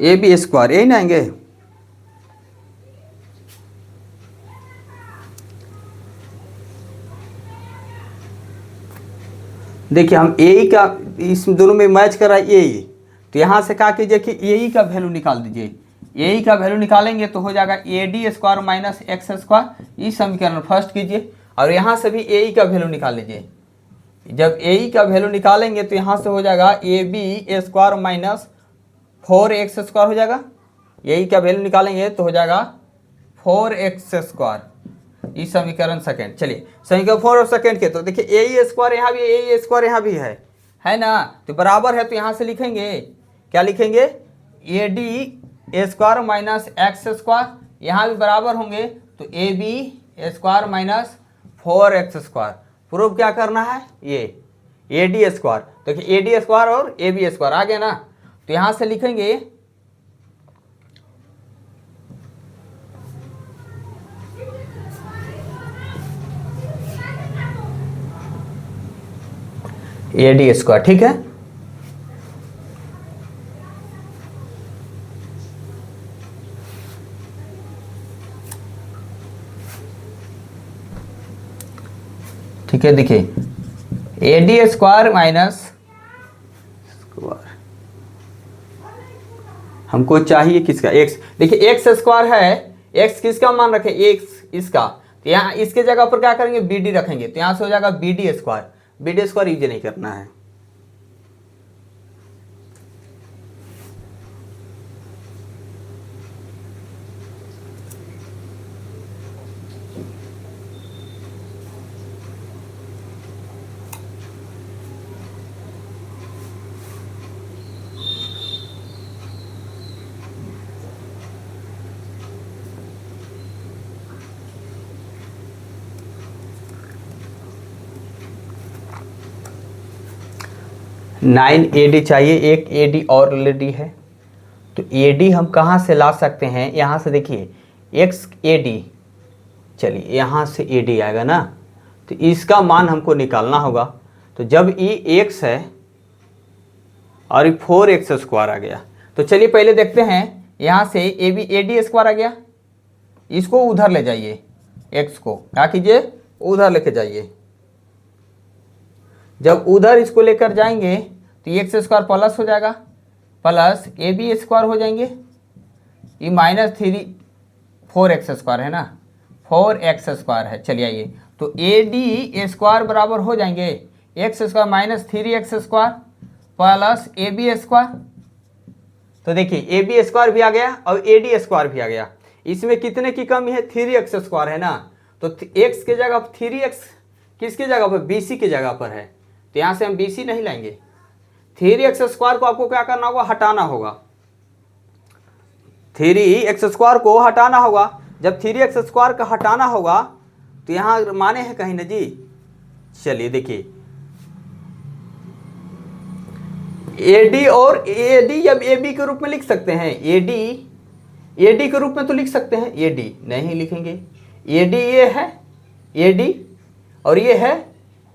AB square, यही ना आएंगे। देखिए हम AE का इस दोनों में मैच कर रहा है AE, तो यहां से क्या कीजिए कि AE का वैल्यू निकाल दीजिए। AE का वैल्यू निकालेंगे तो हो जाएगा AD square minus X square. इस समीकरण फर्स्ट कीजिए और यहाँ से भी AE का वैल्यू निकाल लीजिए। जब AE का वैल्यू निकालेंगे तो यहाँ से हो जाएगा AB square minus 4x square हो जाएगा। AE का वैल्यू निकालेंगे तो हो जाएगा 4x स्क्वायर। इस समीकरण सेकेंड। चलिए समीकरण 4 और सेकेंड के, तो देखिए AE स्क्वायर यहाँ भी, AE स्क्वायर यहाँ भी है ना, तो बराबर है। तो यहाँ से लिखेंगे, क्या लिखेंगे? AD square minus X square, यहाँ भी बराबर होंगे तो AB square minus 4x square. Proof क्या करना है? ये AD स्क्वायर। देखिए AD स्क्वायर और AB स्क्वायर आ गया ना, तो यहाँ से लिखेंगे AD स्क्वायर। ठीक है, ठीक है। देखिए AD स्क्वायर माइनस स्क्वायर हमको चाहिए किसका? x। देखिए x स्क्वायर है, x किसका मान रखे? x इसका, तो यहाँ इसके जगह पर क्या करेंगे? BD रखेंगे, तो यहाँ से हो जाएगा BD square. BD square easy नहीं करना है। नाइन AD चाहिए, एक AD और ऑलरेडी है, तो AD हम कहाँ से ला सकते हैं? यहाँ से देखिए x AD, चलिए यहाँ से AD आएगा ना, तो इसका मान हमको निकालना होगा। तो जब ये x है और 4x स्क्वायर आ गया, तो चलिए पहले देखते हैं। यहाँ से AD स्क्वायर आ गया, इसको उधर ले जाइए, x को क्या कीजिए? उधर लेके जाइए। जब उधर इसको लेकर जाएंगे तो ये एक्स स्क्वायर प्लस हो जाएगा, प्लस AB स्क्वायर हो जाएंगे, ये माइनस 4x स्क्वायर है ना, 4x स्क्वायर है। चलिए आइए, तो AD स्क्वायर बराबर हो जाएंगे x square minus 3x square plus AB square. तो देखिए AB स्क्वायर भी आ गया और AD स्क्वायर भी आ गया। इसमें कितने की कमी है? 3x स्क्वायर है ना, तो x के जगह 3x किसकी जगह पर? BC की जगह पर है, तो यहाँ से हम BC नहीं लाएंगे। 3x स्क्वायर को आपको क्या करना होगा? हटाना होगा। 3x स्क्वायर को हटाना होगा। जब 3x स्क्वायर का हटाना होगा तो यहाँ माने हैं कहीं ना जी। चलिए देखिए AD और AD जब AB के रूप में लिख सकते हैं, AD के रूप में तो लिख सकते हैं, AD नहीं लिखेंगे। AD ये है AD और ये है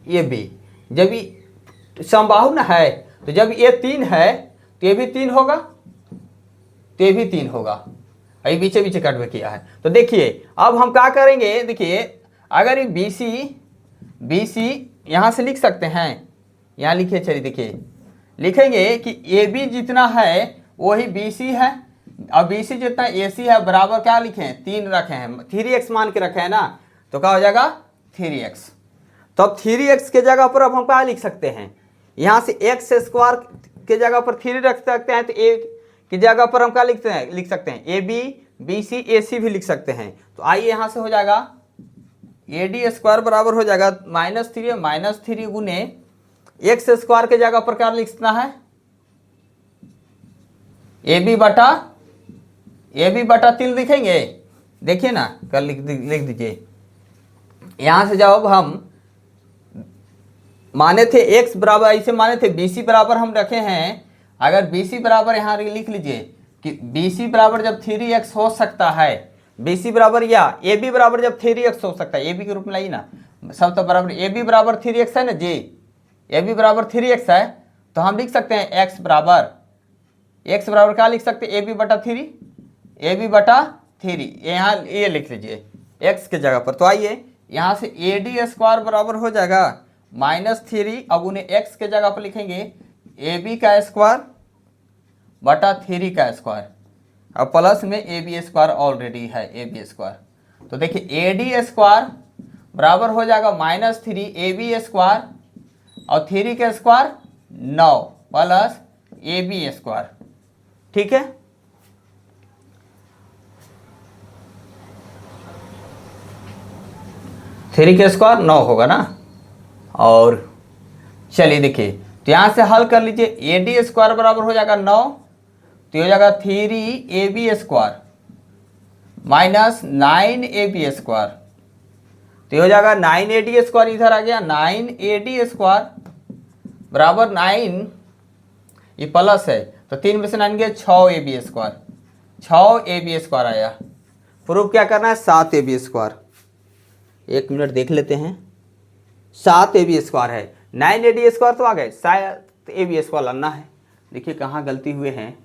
AB। जब ये समबाहु ना है, तो जब ये 3 है तो ये भी 3 होगा, तो ये भी 3 होगा। अभी बीचे बीचे कट किया है। तो देखिए अब हम क्या करेंगे? देखिए अगर ये BC यहाँ से लिख सकते हैं, यहाँ लिखिए। चलिए देखिए लिखेंगे कि AB जितना है वही BC है, और BC जितना AC है बराबर क्या लिखें? 3 रखे हैं, 3x मान के रखे हैं ना, तो क्या हो जाएगा? 3x। तो अब 3x के जगह पर अब हम क्या लिख सकते हैं? यहाँ से x स्क्वायर के जगह पर 3 रख सकते हैं, तो a की जगह पर हम क्या लिख सकते हैं? AB BC AC भी लिख सकते हैं। तो आइए यहाँ से हो जाएगा AD स्क्वायर बराबर हो जाएगा -3 गुने एक्स स्क्वायर के जगह पर क्या लिखना है, ए बी बटा 3 लिखेंगे। देखिए ना, कल लिख दीजिए। यहां से जब हम माने थे x बराबर, ऐसे माने थे BC बराबर हम रखे हैं। अगर BC बराबर यहाँ लिख लीजिए कि BC बराबर जब 3x हो सकता है, BC बराबर या AB बराबर जब 3x हो सकता है, AB के रूप में लाइए ना, सब तो बराबर, AB बराबर 3x है ना जी, AB बराबर 3x है, तो हम लिख सकते हैं x बराबर क्या लिख सकते हैं, AB बटा 3, यहाँ ये लिख लीजिए x के जगह पर। तो आइए यहाँ से AD स्क्वायर बराबर हो जाएगा -3, अब उन्हें x के जगह पर लिखेंगे AB का स्क्वायर बटा 3 का स्क्वायर, अब प्लस में AB स्क्वायर ऑलरेडी है, AB स्क्वायर। तो देखिए AD स्क्वायर बराबर हो जाएगा -3 AB स्क्वायर और 3 का स्क्वायर 9 प्लस AB स्क्वायर, ठीक है। थ्री का स्क्वायर 9 होगा ना। और चलिए देखिए, तो यहाँ से हल कर लीजिए, AD स्क्वायर बराबर हो जाएगा 9, तो ये हो जाएगा 3AB square minus 9AB square, तो ये हो जाएगा 9AD स्क्वायर, इधर आ गया 9AD स्क्वायर बराबर 9, ये प्लस है तो 3 में से 9 गया 6AB स्क्वायर, 6AB स्क्वायर आया। प्रूफ क्या करना है, 7AB स्क्वायर। 1 मिनट देख लेते हैं, 7AB स्क्वायर है, 9AD स्क्वायर तो आ गए, 7AB स्क्वायर लाना है। देखिए कहाँ गलती हुए हैं,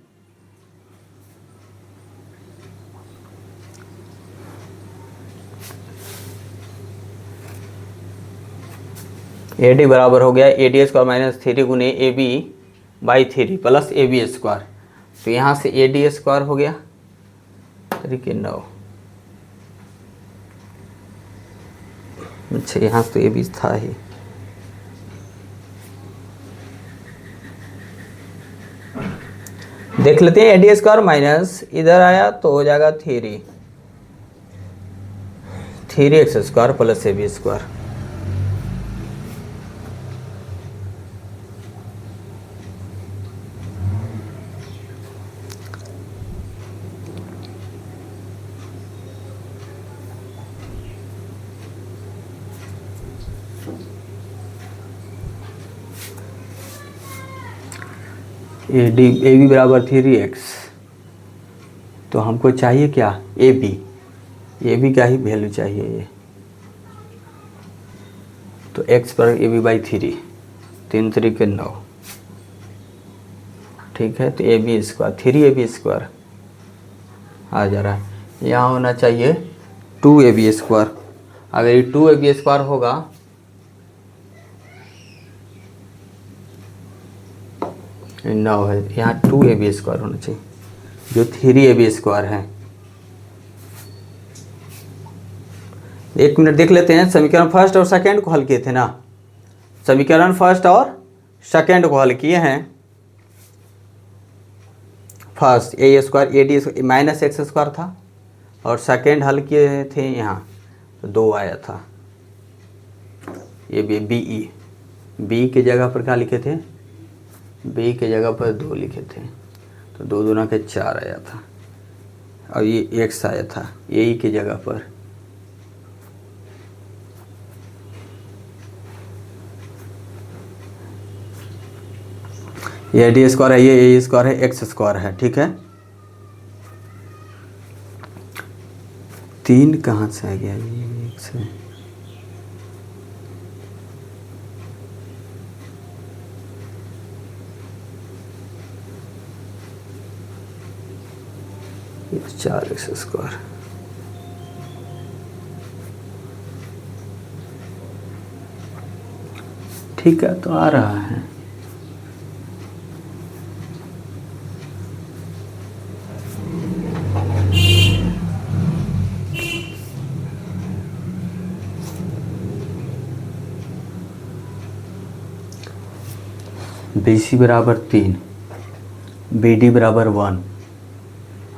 AD बराबर हो गया AD स्क्वायर माइनस 3 गुने AB by 3 plus AB square, तो यहाँ से AD स्क्वायर हो गया 3 के 9। अच्छा यहाँ तो AB था ही, देख लेते हैं। AD स्क्वायर माइनस इधर आया तो हो जाएगा 3x square plus AB square, AB बराबर 3x, तो हमको चाहिए क्या, AB का ही वैल्यू चाहिए ये, तो x पर AB बाई 3, 3 3 के 9, ठीक है। तो AB स्क्वायर 3AB स्क्वायर आ जा रहा है, यहाँ होना चाहिए 2AB स्क्वायर। अगर ये 2AB स्क्वायर होगा नौ है, यहाँ 2AB स्क्वायर होना चाहिए, जो 3AB स्क्वायर है। 1 मिनट देख लेते हैं, समीकरण फर्स्ट और सेकंड को हल किए थे ना, समीकरण फर्स्ट और सेकंड को हल किए हैं। First A square AD minus X square था, और सेकंड हल किए थे यहाँ तो 2 आया था, ये BE के जगह पर क्या लिखे थे, B के जगह पर 2 लिखे थे, तो 2 दूना के 4 आया था, और ये x आया था AE की जगह पर। ये AD स्क्वायर है, ये AE स्क्वायर है, x स्क्वायर है, ठीक है। 3 कहाँ से आ गया, ये x है, ये 4x स्क्वायर, ठीक है। तो आ रहा है BC बराबर 3, BD बराबर 1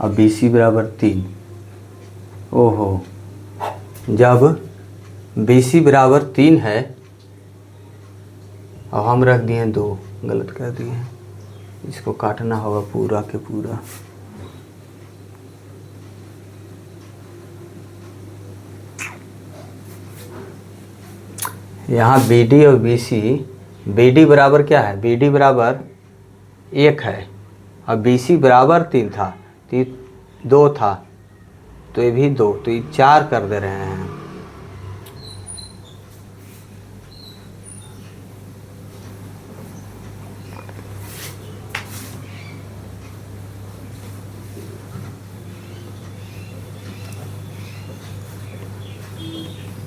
और BC बराबर 3। ओहो, जब BC बराबर 3 है अब हम रख दिए 2, गलत कर दिए हैं, इसको काटना होगा पूरा के पूरा। यहाँ BD और BC, BD बराबर क्या है, BD बराबर 1 है और BC बराबर 3 था, तो 2 था, तो ये भी 2, तो ये 4 कर दे रहे हैं।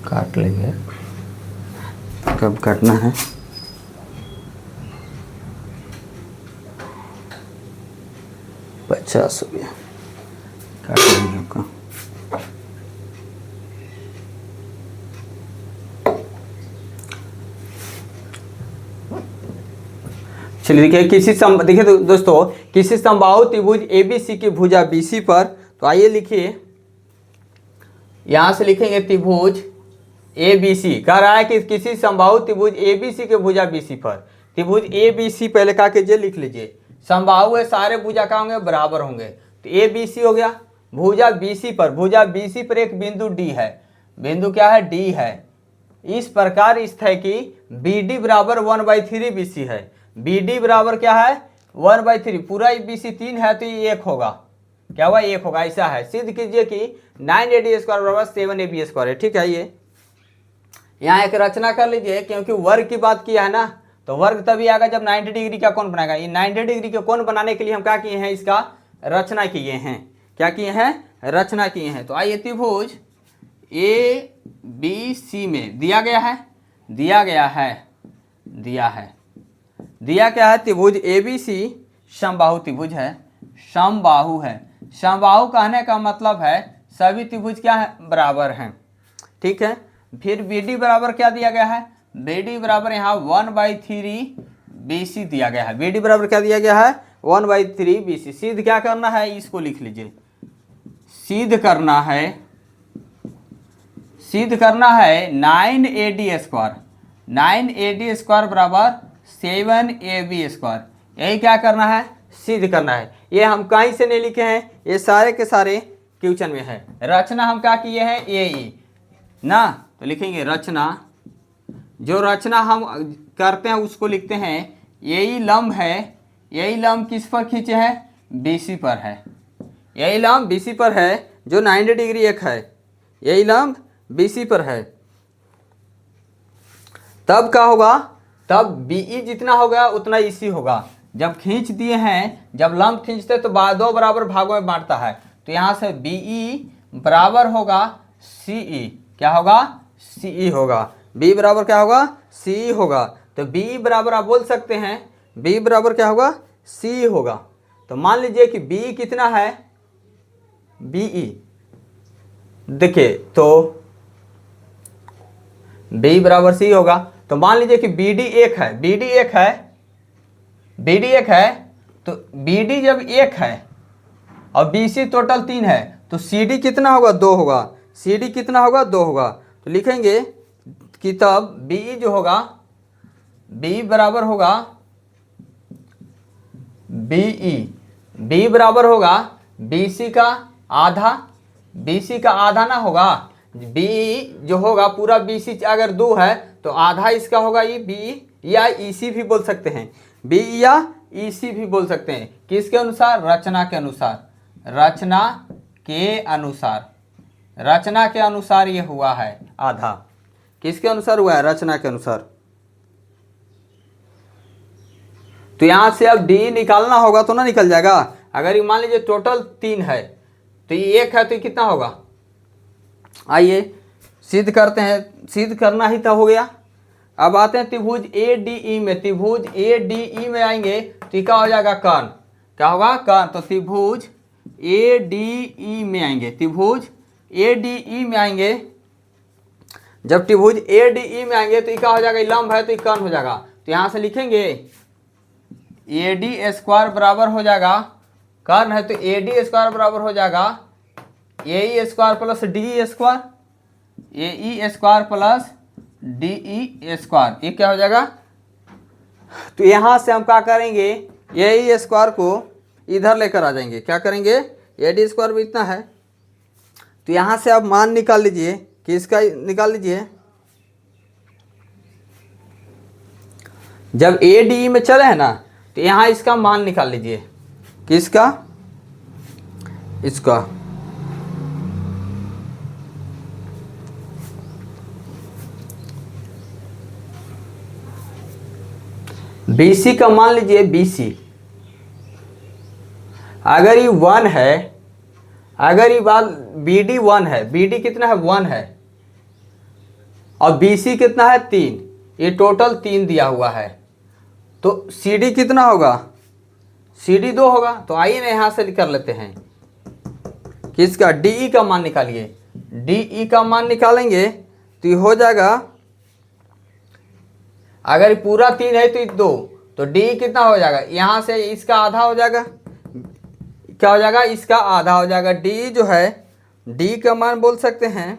काट लेंगे, कब काटना है, ₹50 काट लेंगे आपका। चलिए देखिए, देखिए दोस्तों, किसी समबाहु त्रिभुज ABC की भुजा BC पर, तो आइए लिखिए, यहां से लिखेंगे त्रिभुज ABC। कह रहा है कि किसी समबाहु त्रिभुज ABC के भुजा BC पर, त्रिभुज ABC पहले कहा कीजिए, लिख लीजिए, समबाहु है, सारे भुजा का होंगे बराबर होंगे, तो ABC हो गया। भुजा BC पर एक बिंदु D है, बिंदु क्या है, D है। इस प्रकार स्थित है कि BD बराबर 1/3 BC है। BD बराबर क्या है, 1/3, पूरा BC 3 है तो ये 1 होगा, क्या हुआ, 1 होगा। ऐसा है, सिद्ध कीजिए कि 9AD² बराबर 7AB² है। ठीक है, ये यहाँ एक रचना कर लीजिए, क्योंकि वर्ग की बात किया है ना, तो वर्ग तभी आएगा जब 90 डिग्री का कोण बनाएगा। ये 90 डिग्री के कोण बनाने के लिए हम क्या किए हैं, इसका रचना किए हैं। क्या किए हैं, रचना किए हैं। तो आइए, त्रिभुज ABC में दिया क्या है, त्रिभुज ABC समबाहु त्रिभुज है, समबाहु है। समबाहु कहने का मतलब है सभी त्रिभुज क्या है, बराबर हैं। ठीक है, फिर BD बराबर क्या दिया गया है, BD बराबर यहाँ 1/3 BC दिया गया है। BD बराबर क्या दिया गया है, 1/3 BC। सिद्ध क्या करना है, इसको लिख लीजिए, सिद्ध करना है 9AD², 9AD² बराबर 7AB²। यही क्या करना है, सिद्ध करना है। ये हम कहीं से नहीं लिखे हैं, ये सारे के सारे क्वेश्चन में है। रचना हम क्या किए हैं, AE ना, तो लिखेंगे रचना, जो रचना हम करते हैं उसको लिखते हैं। यही लंब है, यही लंब किस पर खींचे हैं, BC पर है। यही लंब BC पर है, जो 90 डिग्री एक है, यही लंब BC पर है। तब क्या होगा, तब BE जितना होगा उतना EC होगा। जब खींच दिए हैं, जब लंब खींचते तो 2 बराबर भागों में बांटता है, तो यहाँ से BE बराबर होगा CE। क्या होगा, CE होगा। B बराबर क्या होगा, CE होगा। तो B बराबर आप बोल सकते हैं, B बराबर क्या होगा, CE होगा। तो मान लीजिए कि B कितना है, BE, देखिए तो B बराबर C होगा। तो मान लीजिए कि BD 1 है, BD 1 है, तो BD जब 1 है और BC टोटल 3 है, तो CD कितना होगा, 2 होगा। CD कितना होगा, 2 होगा। तो लिखेंगे कि तब BE जो होगा, B बराबर होगा BE, B बराबर होगा BC का आधा, BC का आधा ना होगा, BE जो होगा पूरा BC अगर 2 है तो आधा इसका होगा, ये BE या EC भी बोल सकते हैं, BE या EC भी बोल सकते हैं। किसके अनुसार, रचना के अनुसार, रचना के अनुसार ये हुआ है आधा। किसके अनुसार हुआ है, रचना के अनुसार। तो यहां से अब D निकालना होगा तो ना निकल जाएगा। अगर ये मान लीजिए टोटल 3 है, तो ये 1 है, तो ये कितना होगा। आइए सिद्ध करते हैं, सिद्ध करना ही तो हो गया। अब आते हैं त्रिभुज ADE में। त्रिभुज ADE में आएंगे तो क्या हो जाएगा, कर्ण। क्या होगा, कर्ण। तो त्रिभुज ADE में आएंगे, त्रिभुज ADE में आएंगे। जब त्रिभुज ADE में आएंगे तो क्या हो जाएगा, लंब है तो कर्ण हो जाएगा। तो यहाँ से लिखेंगे AD² बराबर हो जाएगा, कर्ण है तो AD² बराबर हो जाएगा AE² plus DE², AE² plus DE²। ये क्या हो जाएगा, तो यहाँ से हम क्या करेंगे, ए स्क्वायर को इधर लेकर आ जाएंगे। क्या करेंगे, ए डी स्क्वायर भी इतना है, तो यहाँ से आप मान निकाल लीजिए कि इसका निकाल लीजिए। जब ए डी में चले है ना, तो यहाँ इसका मान निकाल लीजिए, किसका, इसका। BC का मान लीजिए, BC अगर ये 1 है, अगर ये बात BD 1 है, BD कितना है 1 है, और BC कितना है 3, ये टोटल 3 दिया हुआ है, तो CD कितना होगा, CD 2 होगा। तो आइए ना यहाँ से कर लेते हैं, किसका, DE का मान निकालिए। DE का मान निकालेंगे तो ये हो जाएगा, अगर पूरा 3 है तो 2, तो DE कितना हो जाएगा, यहाँ से इसका आधा हो जाएगा, क्या हो जाएगा, इसका आधा हो जाएगा। DE जो है, DE का मान बोल सकते हैं,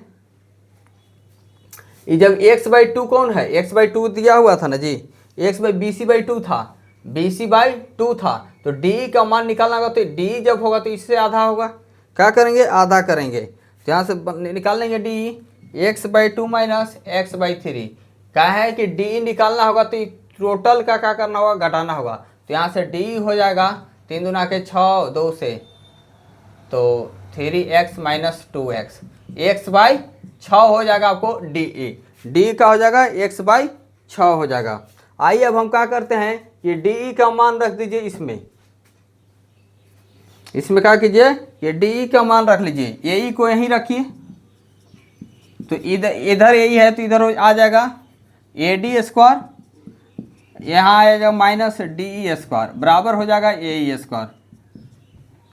ये जब x/2 कौन है, x/2 दिया हुआ था ना जी, BC/2 था, BC/2 था, तो DE का मान निकालना होगा, तो DE जब होगा तो इससे आधा होगा। क्या करेंगे, आधा करेंगे, तो यहाँ से निकाल लेंगे DE, x/2 माइनस x/3। क्या है कि DE निकालना होगा तो टोटल का क्या करना होगा, घटाना होगा। तो यहाँ से DE हो जाएगा 3 दूना के 6, 2 से, तो 3x माइनस 2x, x/6 हो जाएगा आपको DE। DE का हो जाएगा x/6 हो जाएगा। आइए अब हम क्या करते हैं, ये DE का मान रख दीजिए इसमें, इसमें क्या कीजिए, ये DE का मान रख लीजिए, AE को यहीं रखिए, तो इधर यही है तो इधर आ जाएगा AD स्क्वायर, यहाँ आएगा माइनस DE स्क्वायर, बराबर हो जाएगा AE स्क्वायर।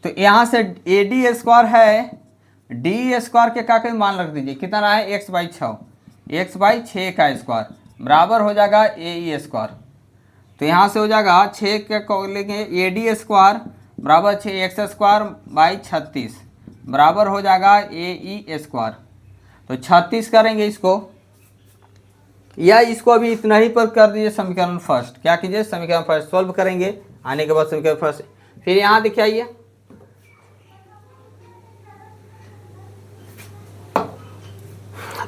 तो यहाँ से AD स्क्वायर है, DE स्क्वायर के का मान रख दीजिए, कितना है, x/6, x/6 का स्क्वायर, बराबर हो जाएगा AE स्क्वायर। तो यहाँ से हो जाएगा 6 का लेंगे, AD स्क्वायर बराबर 6x² 36, बराबर हो जाएगा AE स्क्वायर। तो 36 करेंगे इसको, या इसको अभी इतना ही पर कर दीजिए समीकरण फर्स्ट। क्या कीजिए, समीकरण फर्स्ट सॉल्व करेंगे, आने के बाद समीकरण फर्स्ट, फिर यहाँ देखिए आइए,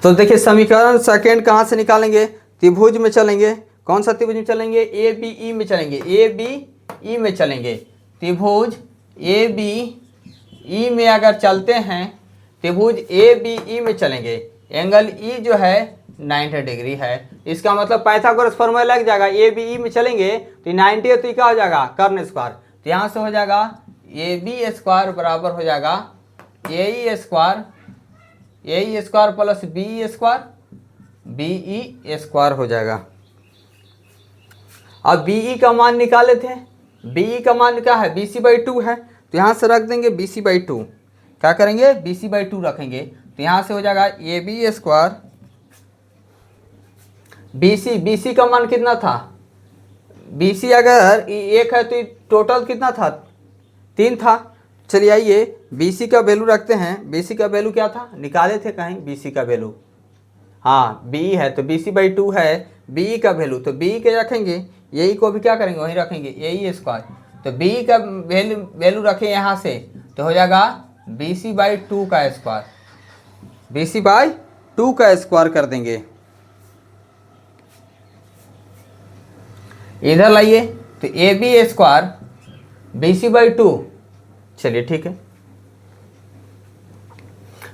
तो देखिए समीकरण सेकेंड कहाँ से निकालेंगे, त्रिभुज में चलेंगे। कौन सा त्रिभुज में चलेंगे, ABE में चलेंगे, ABE में चलेंगे। त्रिभुज ABE में अगर चलते हैं, त्रिभुज ABE में चलेंगे, एंगल E जो है 90 डिग्री है। इसका मतलब पाइथागोरस फॉर्मूला लग जाएगा, ABE में चलेंगे तो 90 है, तो क्या हो जाएगा, कर्न स्क्वायर। तो यहाँ से हो जाएगा AB स्क्वायर बराबर हो जाएगा AE square, AE square plus BE square, BE square हो जाएगा। अब BE का मान निकाले थे, BE का मान क्या है, BC/2 है, तो यहाँ से रख देंगे BC/2। क्या करेंगे, BC/2 रखेंगे, तो यहाँ से हो जाएगा AB स्क्वायर, BC का मान कितना था, BC अगर 1 है तो टोटल कितना था, 3 था। चलिए आइए BC का वैल्यू रखते हैं। BC का वैल्यू क्या था, निकाले थे कहीं BC का वैल्यू, हाँ BE है, तो BC/2 है BE का वैल्यू, तो BE के रखेंगे, AE को भी क्या करेंगे, वहीं रखेंगे AE स्क्वायर। तो BE का वैल्यू रखें यहाँ से, तो हो जाएगा BC/2 का स्क्वायर, BC/2 का स्क्वायर कर देंगे। इधर लाइए, तो AB स्क्वायर BC/2, चलिए ठीक है,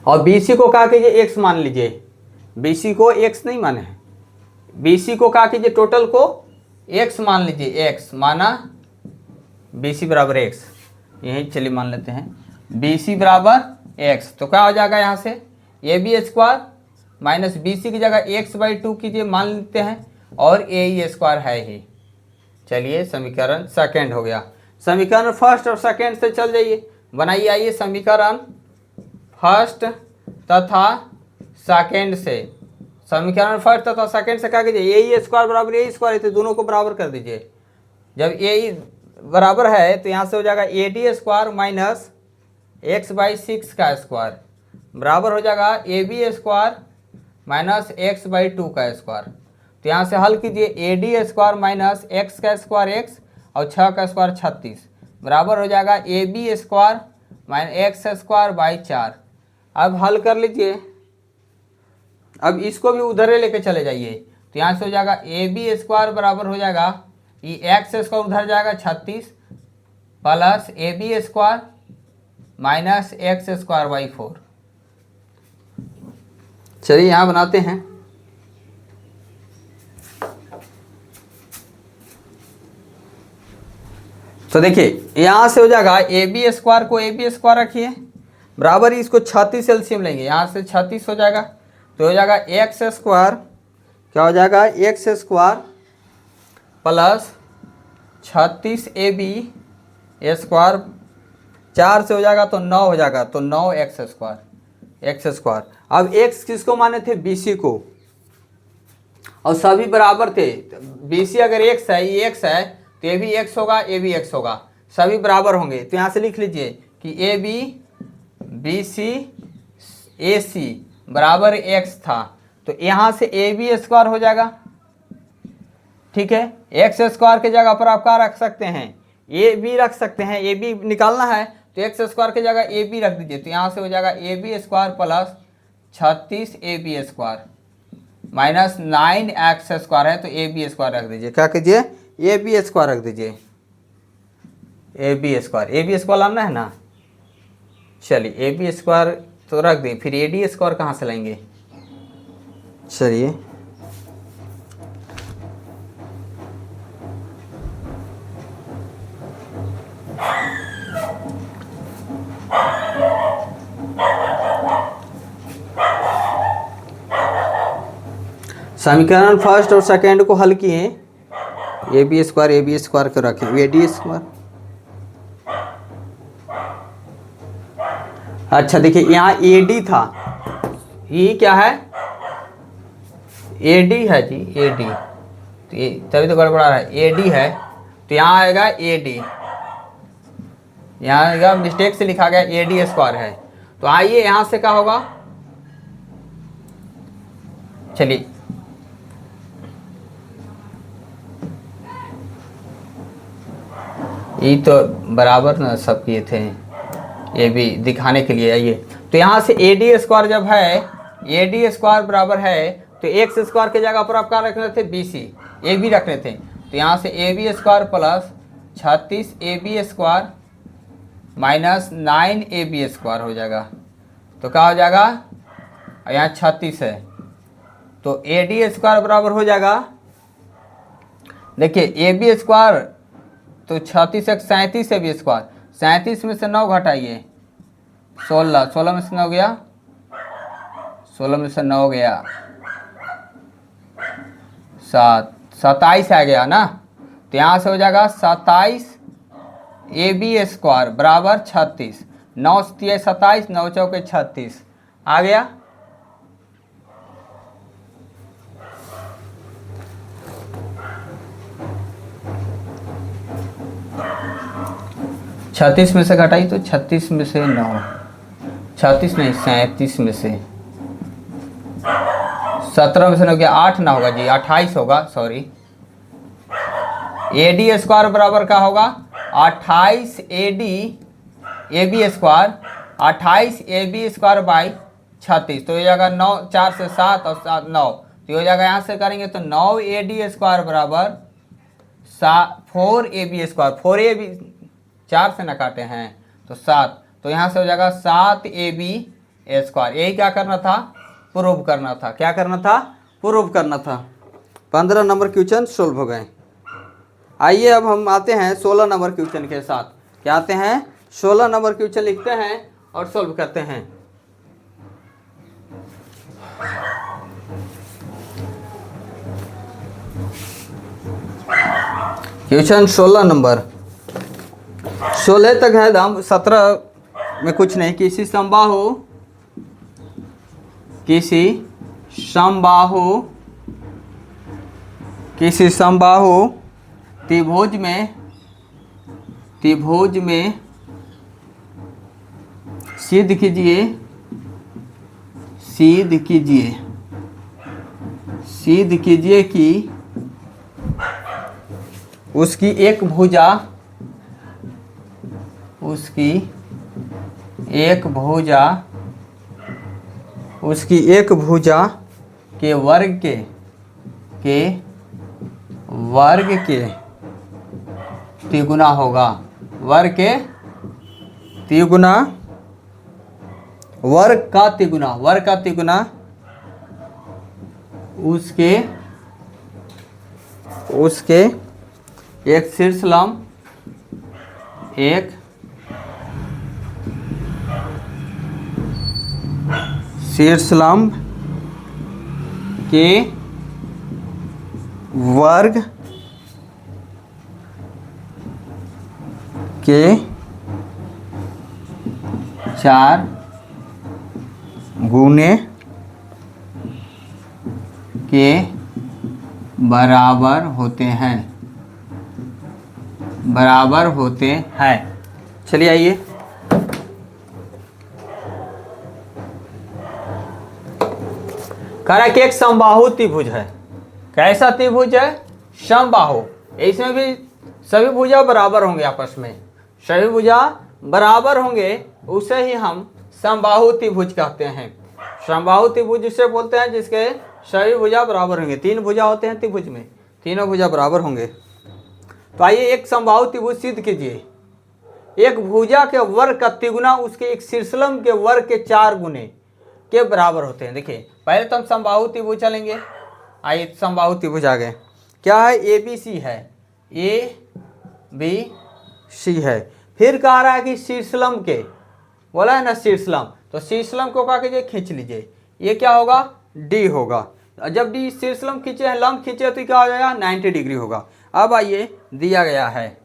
और BC को क्या कीजिए, x मान लीजिए, BC को x नहीं माने हैं, BC को क्या कीजिए, टोटल को x मान लीजिए, x माना BC बराबर x, यही चलिए मान लेते हैं BC बराबर x। तो क्या हो जाएगा, यहाँ से AB स्क्वायर माइनस BC की जगह x/2 कीजिए, मान लेते हैं, और AE स्क्वायर है ही। चलिए समीकरण सेकेंड हो गया। समीकरण फर्स्ट और सेकेंड से चल जाइए, बनाइए। आइए समीकरण फर्स्ट तथा सेकेंड से, समीकरण फर्स्ट तथा सेकेंड से क्या कीजिए, AE स्क्वायर बराबर AE स्क्वायर है, तो दोनों को बराबर कर दीजिए। जब AE बराबर है तो यहाँ से हो जाएगा AD स्क्वायर माइनस x/6 का स्क्वायर, बराबर हो जाएगा AB स्क्वायर माइनस x/2 का स्क्वायर। तो यहाँ से हल कीजिए, A D square minus X का स्क्वायर एक्स और 6 का स्क्वायर 36 बराबर हो जाएगा A B square minus X square by 4। अब हल कर लीजिए, अब इसको भी उधर लेके चले जाइए, तो यहाँ से हो जाएगा ए बी स्क्वायर बराबर हो जाएगा ये एक्स स्क्वायर उधर जाएगा 36 plus A B square minus X square by 4। चलिए यहाँ बनाते हैं। तो देखिए यहाँ से हो जाएगा ए बी स्क्वायर को ए बी स्क्वायर रखिए बराबर ही इसको 36 एलसीएम लेंगे, यहाँ से 36 हो जाएगा तो हो जाएगा एक्स स्क्वायर, क्या हो जाएगा X square plus 36 A B square, 4 से हो जाएगा तो 9 हो जाएगा, तो 9 एक्स स्क्वायर। अब एक्स किसको माने थे, बी सी को, और सभी बराबर थे। बी सी अगर एक्स है, ये एक्स है तो ये भी एक्स होगा, ये भी एक्स होगा, सभी बराबर होंगे। तो यहाँ से लिख लीजिए कि ए बी बी सी ए सी बराबर एक्स था, तो यहाँ से ए बी स्क्वायर हो जाएगा, ठीक है। एक्स स्क्वायर की जगह पर आप क्या रख सकते हैं, ए बी रख सकते हैं, ए बी निकालना है तो एक्स स्क्वायर की जगह ए बी रख दीजिए, तो यहाँ से हो जाएगा A B square plus 36 A B square minus 9 X square है तो ए बी स्क्वायर रख दीजिए, क्या कीजिए ए बी स्क्वायर रख दीजिए, ए बी स्क्वायर लाना है ना। चलिए ए बी स्क्वायर तो रख दें, फिर ए डी स्क्वायर कहाँ से लाएंगे, चलिए समीकरण फर्स्ट और सेकेंड को हल किए, ए बी स्क्वायर को रखें, ए डी स्क्वायर। अच्छा देखिए यहाँ ए डी था, ये क्या है, ए डी है जी, ए डी, तभी तो गड़बड़ा रहा है, ए डी है तो यहाँ आएगा ए डी, यहाँ आएगा मिस्टेक से लिखा गया ए डी स्क्वायर है। तो आइए यहाँ से क्या होगा, चलिए ये तो बराबर ना सब किए थे, ये भी दिखाने के लिए। आइए तो यहाँ से ए डी स्क्वायर जब है, ए डी स्क्वायर बराबर है तो एक्स स्क्वायर की जगह पर आप क्या रखने थे, बी सी ए बी रखने थे, तो यहाँ से A B square plus 36 A B square minus 9 A B square हो जाएगा, तो क्या हो जाएगा, यहाँ 36 है तो ए डी स्क्वायर बराबर हो जाएगा, देखिए ए बी स्क्वायर तो 36 एक 37 है बी स्क्वायर, 37 में से 9 घटाइए 16 में से 9 गया, 16 में से 9 गया 7, 27 आ गया ना, तो यहाँ से हो जाएगा 27 ए बी स्क्वायर बराबर 36, 9 × 27, 9 × 36 आ गया। छत्तीस में से घटाई तो 36 में से 9, 36 नहीं 37 में से 17 में से 9 गया, 8 ना होगा जी, 28 होगा, सॉरी। ए डी स्क्वायर बराबर का होगा 28 A D A B square, 28 A B square by 36, तो हो जाएगा 9, 4 से 7 और 7 9, तो हो जाएगा यहाँ से करेंगे तो 9 ए डी स्क्वायर बराबर 4 A B square, 4 A B 4 से न काटे हैं तो 7, तो यहाँ से हो जाएगा 7 ए बी स्क्वायर। यही क्या करना था, प्रूव करना था, क्या करना था, प्रूव करना था। 15 नंबर क्वेश्चन सोल्व हो गए। आइए अब हम आते हैं 16 नंबर क्वेश्चन के साथ, क्या आते हैं 16 नंबर क्वेश्चन लिखते हैं और सोल्व करते हैं। क्वेश्चन 16 नंबर, 16 तक है दाम, 17 में कुछ नहीं। किसी समबाहु त्रिभुज में सिद्ध कीजिए सिद्ध कीजिए कि उसकी एक भुजा के वर्ग के तिगुना होगा। वर्ग का तिगुना उसके एक शीर्षलंब के वर्ग के 4 गुने के बराबर होते हैं। चलिए आइए, कह रहा है कि एक समबाहु त्रिभुज है। कैसा त्रिभुज है? समबाहु। इसमें भी सभी भुजा बराबर होंगे, आपस में सभी भुजा बराबर होंगे, उसे ही हम समबाहु त्रिभुज कहते हैं। समबाहु त्रिभुज जिसे बोलते हैं जिसके सभी भुजा बराबर होंगे। 3 भुजा होते हैं त्रिभुज में, तीनों भुजा बराबर होंगे। तो आइए एक समबाहु त्रिभुज सिद्ध कीजिए। एक भुजा के वर्ग का तिगुना उसके एक शीर्षलंब के वर्ग के 4 गुने के बराबर होते हैं। देखिए पहले तो हम समबाहु त्रिभुज चलेंगे। आइए समबाहु त्रिभुज आ गए। क्या है? ABC है, ABC है। फिर कह रहा है कि शीर्षलंब के, बोला है ना शीर्षलंब, तो शीर्षलंब को क्या कीजिए? खींच लीजिए। ये क्या होगा? D होगा। जब D शीर्षलंब खींचे हैं, लंब खींचे तो क्या हो जाएगा? 90 डिग्री होगा। अब आइए, दिया गया है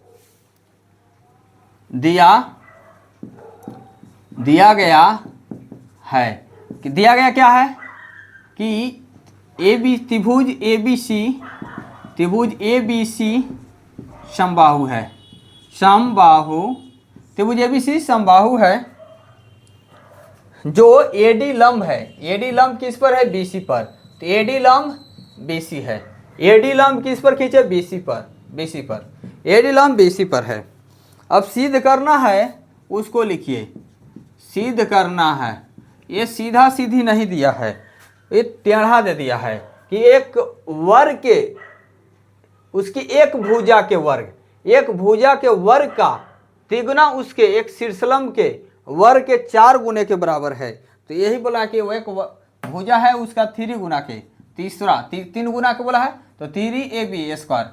क्या है कि त्रिभुज ABC समबाहु है। त्रिभुज ABC समबाहु है जो AD लंब है। AD लंब किस पर है? BC पर। तो AD लंब BC है। AD लंब किस पर खींचे? BC पर। AD लंब BC पर है। अब सिद्ध करना है, उसको लिखिए। सिद्ध करना है, ये सीधा सीधी नहीं दिया है, ये टेढ़ा दे दिया है कि एक वर्ग के, उसकी एक भुजा के वर्ग का तिगुना उसके एक शीर्षलंब के वर्ग के 4 गुने के बराबर है। तो यही बोला कि वो एक भुजा है, उसका 3 गुना के 3 गुना के बोला है, तो 3AB²।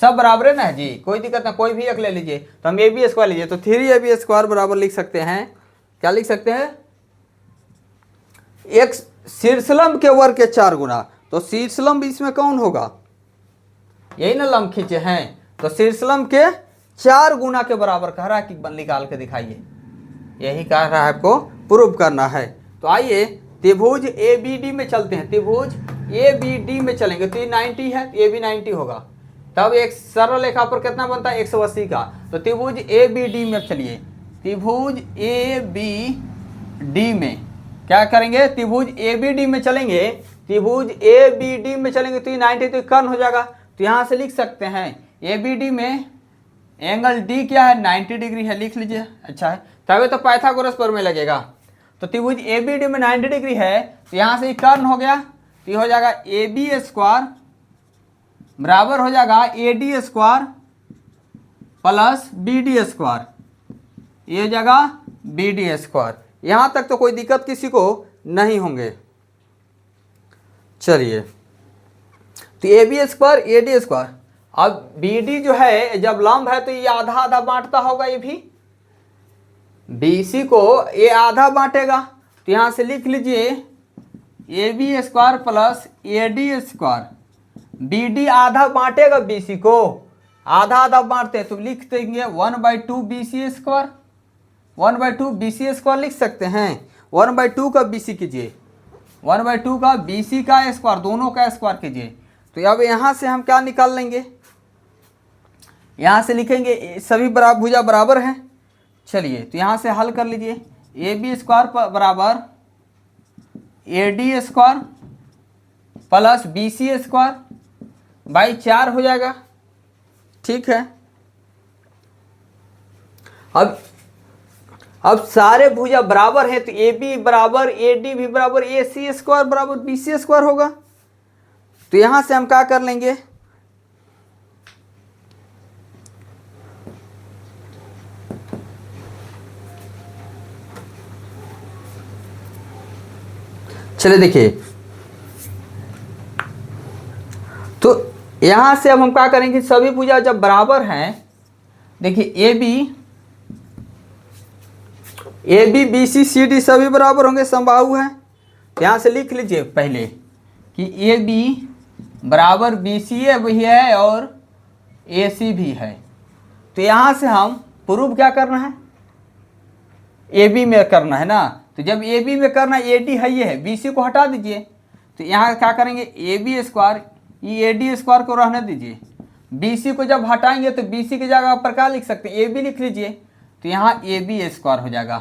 सब बराबर है ना जी, कोई दिक्कत ना, कोई भी एक ले लीजिए। तो हम AB² लीजिए, तो 3AB² बराबर लिख सकते हैं। क्या लिख सकते हैं? एक शीर्षलंब के वर्ग के 4 गुना। तो शीर्षलंब इसमें कौन होगा? यही ना लंब खींचे हैं, तो शीर्षलंब के 4 गुना के बराबर कह रहा है कि निकाल के दिखाइए। यही कह रहा है, आपको प्रूव करना है। तो आइए त्रिभुज ABD में चलते हैं। त्रिभुज ABD में चलेंगे तो ये 90 है, AB 90 होगा। तब एक सरल रेखा पर कितना बनता है? 180 का। तो त्रिभुज ABD में चलिए। त्रिभुज ABD में क्या करेंगे? त्रिभुज ABD में चलेंगे। त्रिभुज ABD में चलेंगे तो ये 90 तो कर्ण हो जाएगा। तो यहाँ से लिख सकते हैं ABD में एंगल D क्या है? 90 डिग्री है, लिख लीजिए। अच्छा है, तभी तो पाइथागोरस प्रमेय लगेगा। तो त्रिभुज ABD में 90 डिग्री है, तो यहाँ से कर्ण हो गया, तो ये हो जाएगा AB² बराबर हो जाएगा AD² प्लस BD²। ये हो जाएगा BD²। यहाँ तक तो कोई दिक्कत किसी को नहीं होंगे। चलिए, तो AB² AD²। अब BD जो है जब लंब है तो ये आधा आधा बांटता होगा, ये भी BC को ये आधा बांटेगा। तो यहाँ से लिख लीजिए AB² प्लस AD²। BD आधा बांटेगा BC को, आधा आधा बांटते हैं तो लिख देंगे 1/2 BC²। 1/2 BC² लिख सकते हैं। 1/2 का BC कीजिए, 1/2 का BC का स्क्वायर, दोनों का स्क्वायर कीजिए। तो अब यहाँ से हम क्या निकाल लेंगे? यहाँ से लिखेंगे सभी भुजा बराबर हैं। चलिए, तो यहाँ से हल कर लीजिए। AB² बराबर AD² प्लस BC² बाई 4 हो जाएगा। ठीक है, अब सारे भुजा बराबर हैं तो AB बराबर AD भी बराबर AC² बराबर BC² होगा। तो यहां से हम क्या कर लेंगे, चलिए देखिए, तो यहां से अब हम क्या करेंगे, सभी भुजा जब बराबर हैं, देखिए AB BC CD सभी बराबर होंगे, समबाहु हैं। यहां से लिख लीजिए पहले कि AB बराबर BC भी है और AC भी है। तो यहां से हम प्रूफ क्या करना है, AB में करना है ना। तो जब AB में करना है, AD है ये है, BC को हटा दीजिए। तो यहाँ क्या करेंगे, AB², ये AD² को रहने दीजिए। BC को जब हटाएंगे तो BC की जगह पर क्या लिख सकते हैं, AB लिख लीजिए। तो यहाँ AB² हो जाएगा,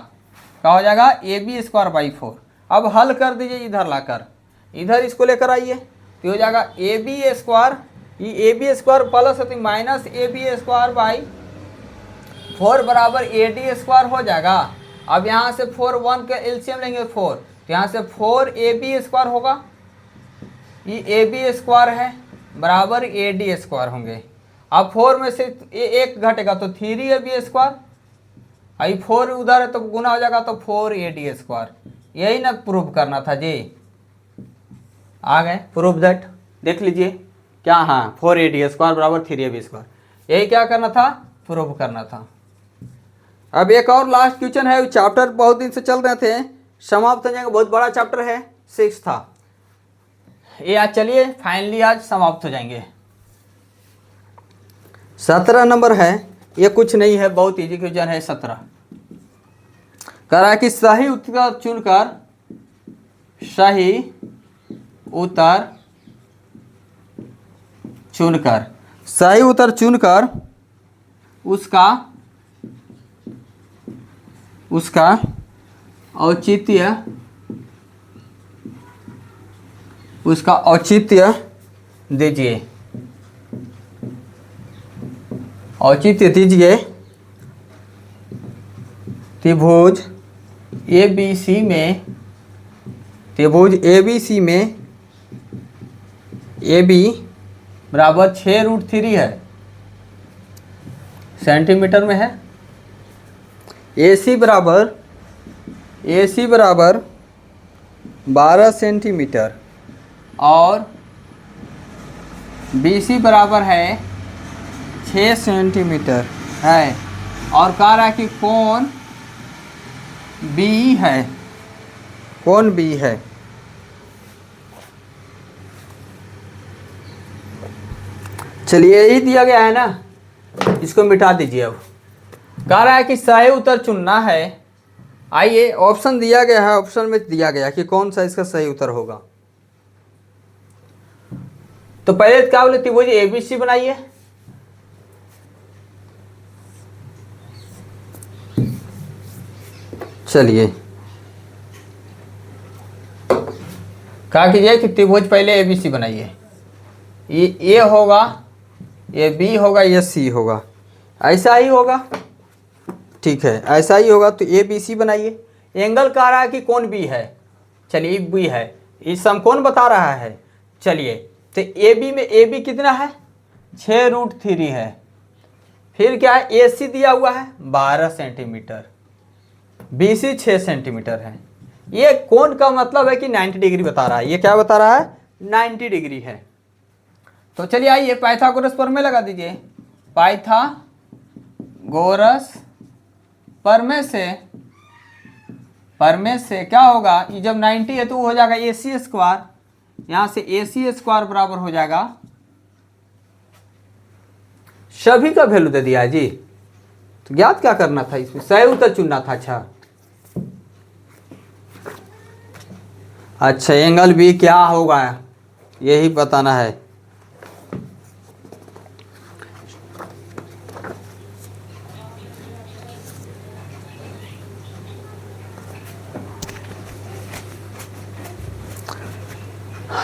क्या हो जाएगा, AB²/4। अब हल कर दीजिए इधर लाकर, इधर इसको लेकर आइए तो हो जाएगा AB², ये AB² प्लस है तो माइनस AB²/4 बराबर AD² हो जाएगा। अब यहाँ से 4 1 का एलसीएम लेंगे 4, तो यहाँ से 4AB² होगा, ये AB² है बराबर AD² होंगे। अब 4 में से एक घटेगा तो 3AB², आई 4 उधर है तो गुना हो जाएगा तो 4AD²। यही ना प्रूव करना था जी, आ गए प्रूव दैट। देख लीजिए क्या, हाँ 4AD² बराबर 3AB², यही क्या करना था, प्रूव करना था। अब एक और लास्ट क्वेश्चन है, चैप्टर बहुत दिन से चल रहे थे, समाप्त हो जाएगा, बहुत बड़ा चैप्टर है, 6 था ये। आज चलिए फाइनली आज समाप्त हो जाएंगे। 17 नंबर है, ये कुछ नहीं है, बहुत इजी क्वेश्चन है। 17 कह रहा है कि सही उत्तर चुनकर, सही उत्तर चुनकर, सही उत्तर चुनकर उसका औचित्य दीजिए, औचित्य दीजिए। त्रिभुज ABC में AB बराबर 6√3 है, सेंटीमीटर में है। AC बराबर 12 सेंटीमीटर और BC बराबर है 6 सेंटीमीटर है, और कह रहा है कि कोण B है, कोण B है। चलिए यही दिया गया है ना, इसको मिटा दीजिए। अब कह रहा है कि सही उत्तर चुनना है। आइए ऑप्शन दिया गया है, ऑप्शन में दिया गया कि कौन सा इसका सही उत्तर होगा। तो पहले क्या बोले, त्रिभुज ABC बनाइए। चलिए क्या कीजिए कि त्रिभुज पहले ABC बनाइए, ये A होगा, ये B होगा, ये C होगा, ऐसा ही होगा। ठीक है, ऐसा ही होगा। तो ABC बनाइए। एंगल कह रहा है कि कौन B है, चलिए B है, ये समकोण बता रहा है। चलिए तो AB में AB कितना है, 6√3 है। फिर क्या है, AC दिया हुआ है 12 सेंटीमीटर, BC 6 सेंटीमीटर है। ये कोण का मतलब है कि 90 डिग्री बता रहा है। ये क्या बता रहा है, 90 डिग्री है। तो चलिए आइए पाइथागोरस प्रमेय लगा दीजिए। पाइथागोरस प्रमेय से क्या होगा, ये जब 90 है तो हो जाएगा AC², यहाँ से AC² बराबर हो जाएगा, सभी का वैल्यू दे दिया जी। तो ज्ञात क्या करना था, इसमें सही उत्तर चुनना था। अच्छा एंगल B क्या होगा, यही बताना है।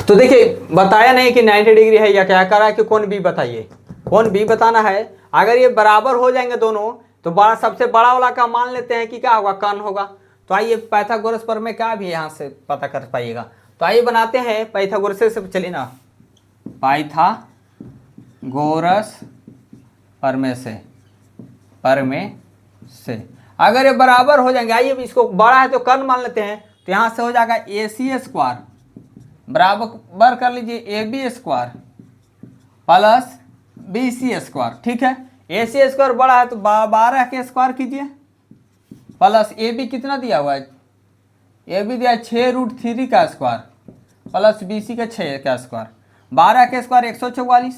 तो देखिए बताया नहीं कि 90 डिग्री है या क्या करा है कि कौन बी बताइए, कौन बी बताना है। अगर ये बराबर हो जाएंगे दोनों तो बड़ा सबसे बड़ा वाला का मान लेते हैं कि क्या होगा, कर्ण होगा। तो आइए पाइथागोरस प्रमेय का भी यहाँ से पता कर पाइएगा। तो आइए बनाते हैं पाइथागोरस से, चलिए ना, पाइथागोरस प्रमेय से अगर ये बराबर हो जाएंगे, आइए इसको बड़ा है तो कर्ण मान लेते हैं। तो यहाँ से हो जाएगा AC स्क्वायर बराबर कर लीजिए AB square plus BC square. ठीक है, AC स्क्वायर बड़ा है तो 12 के स्क्वायर कीजिए प्लस AB कितना दिया हुआ है, AB दिया 6√3 का स्क्वायर प्लस BC का 6 का स्क्वायर। 12 के स्क्वायर 144,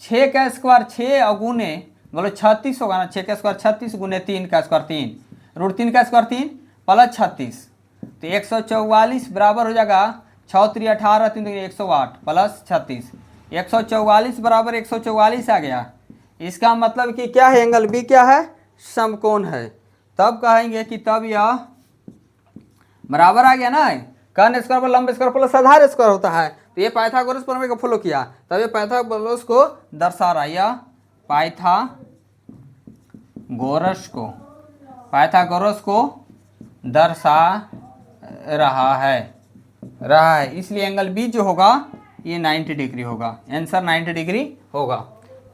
6 का स्क्वायर 6 और गुने बोलो 36 होगा ना, 6 का स्क्वायर 36 गुने 3 का स्क्वायर 3 √3 का स्क्वायर 3 प्लस 36 तो 144 बराबर हो जाएगा 6 3 18 3 108 प्लस 36 144 बराबर 144 आ गया। इसका मतलब कि क्या है, एंगल बी क्या है, समकोण है। तब कहेंगे कि तब यह बराबर आ गया ना, कर्ण स्क्वायर पर लंब स्क्वायर प्लस आधार स्क्वायर होता है। तो ये पाइथागोरस प्रमेय को फॉलो किया, तब ये पाइथागोरस को दर्शा रहा है, यह पाइथागोरस को दर्शा रहा है इसलिए एंगल बी जो होगा ये 90 डिग्री होगा, आंसर 90 डिग्री होगा।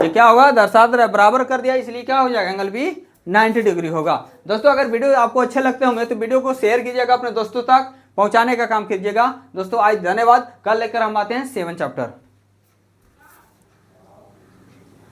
ये क्या होगा, दर्शा बराबर कर दिया इसलिए क्या हो जाएगा, एंगल बी 90 डिग्री होगा। दोस्तों अगर वीडियो आपको अच्छे लगते होंगे तो वीडियो को शेयर कीजिएगा, अपने दोस्तों तक पहुंचाने का काम कीजिएगा। दोस्तों आज धन्यवाद, कल लेकर हम आते हैं 7 चैप्टर।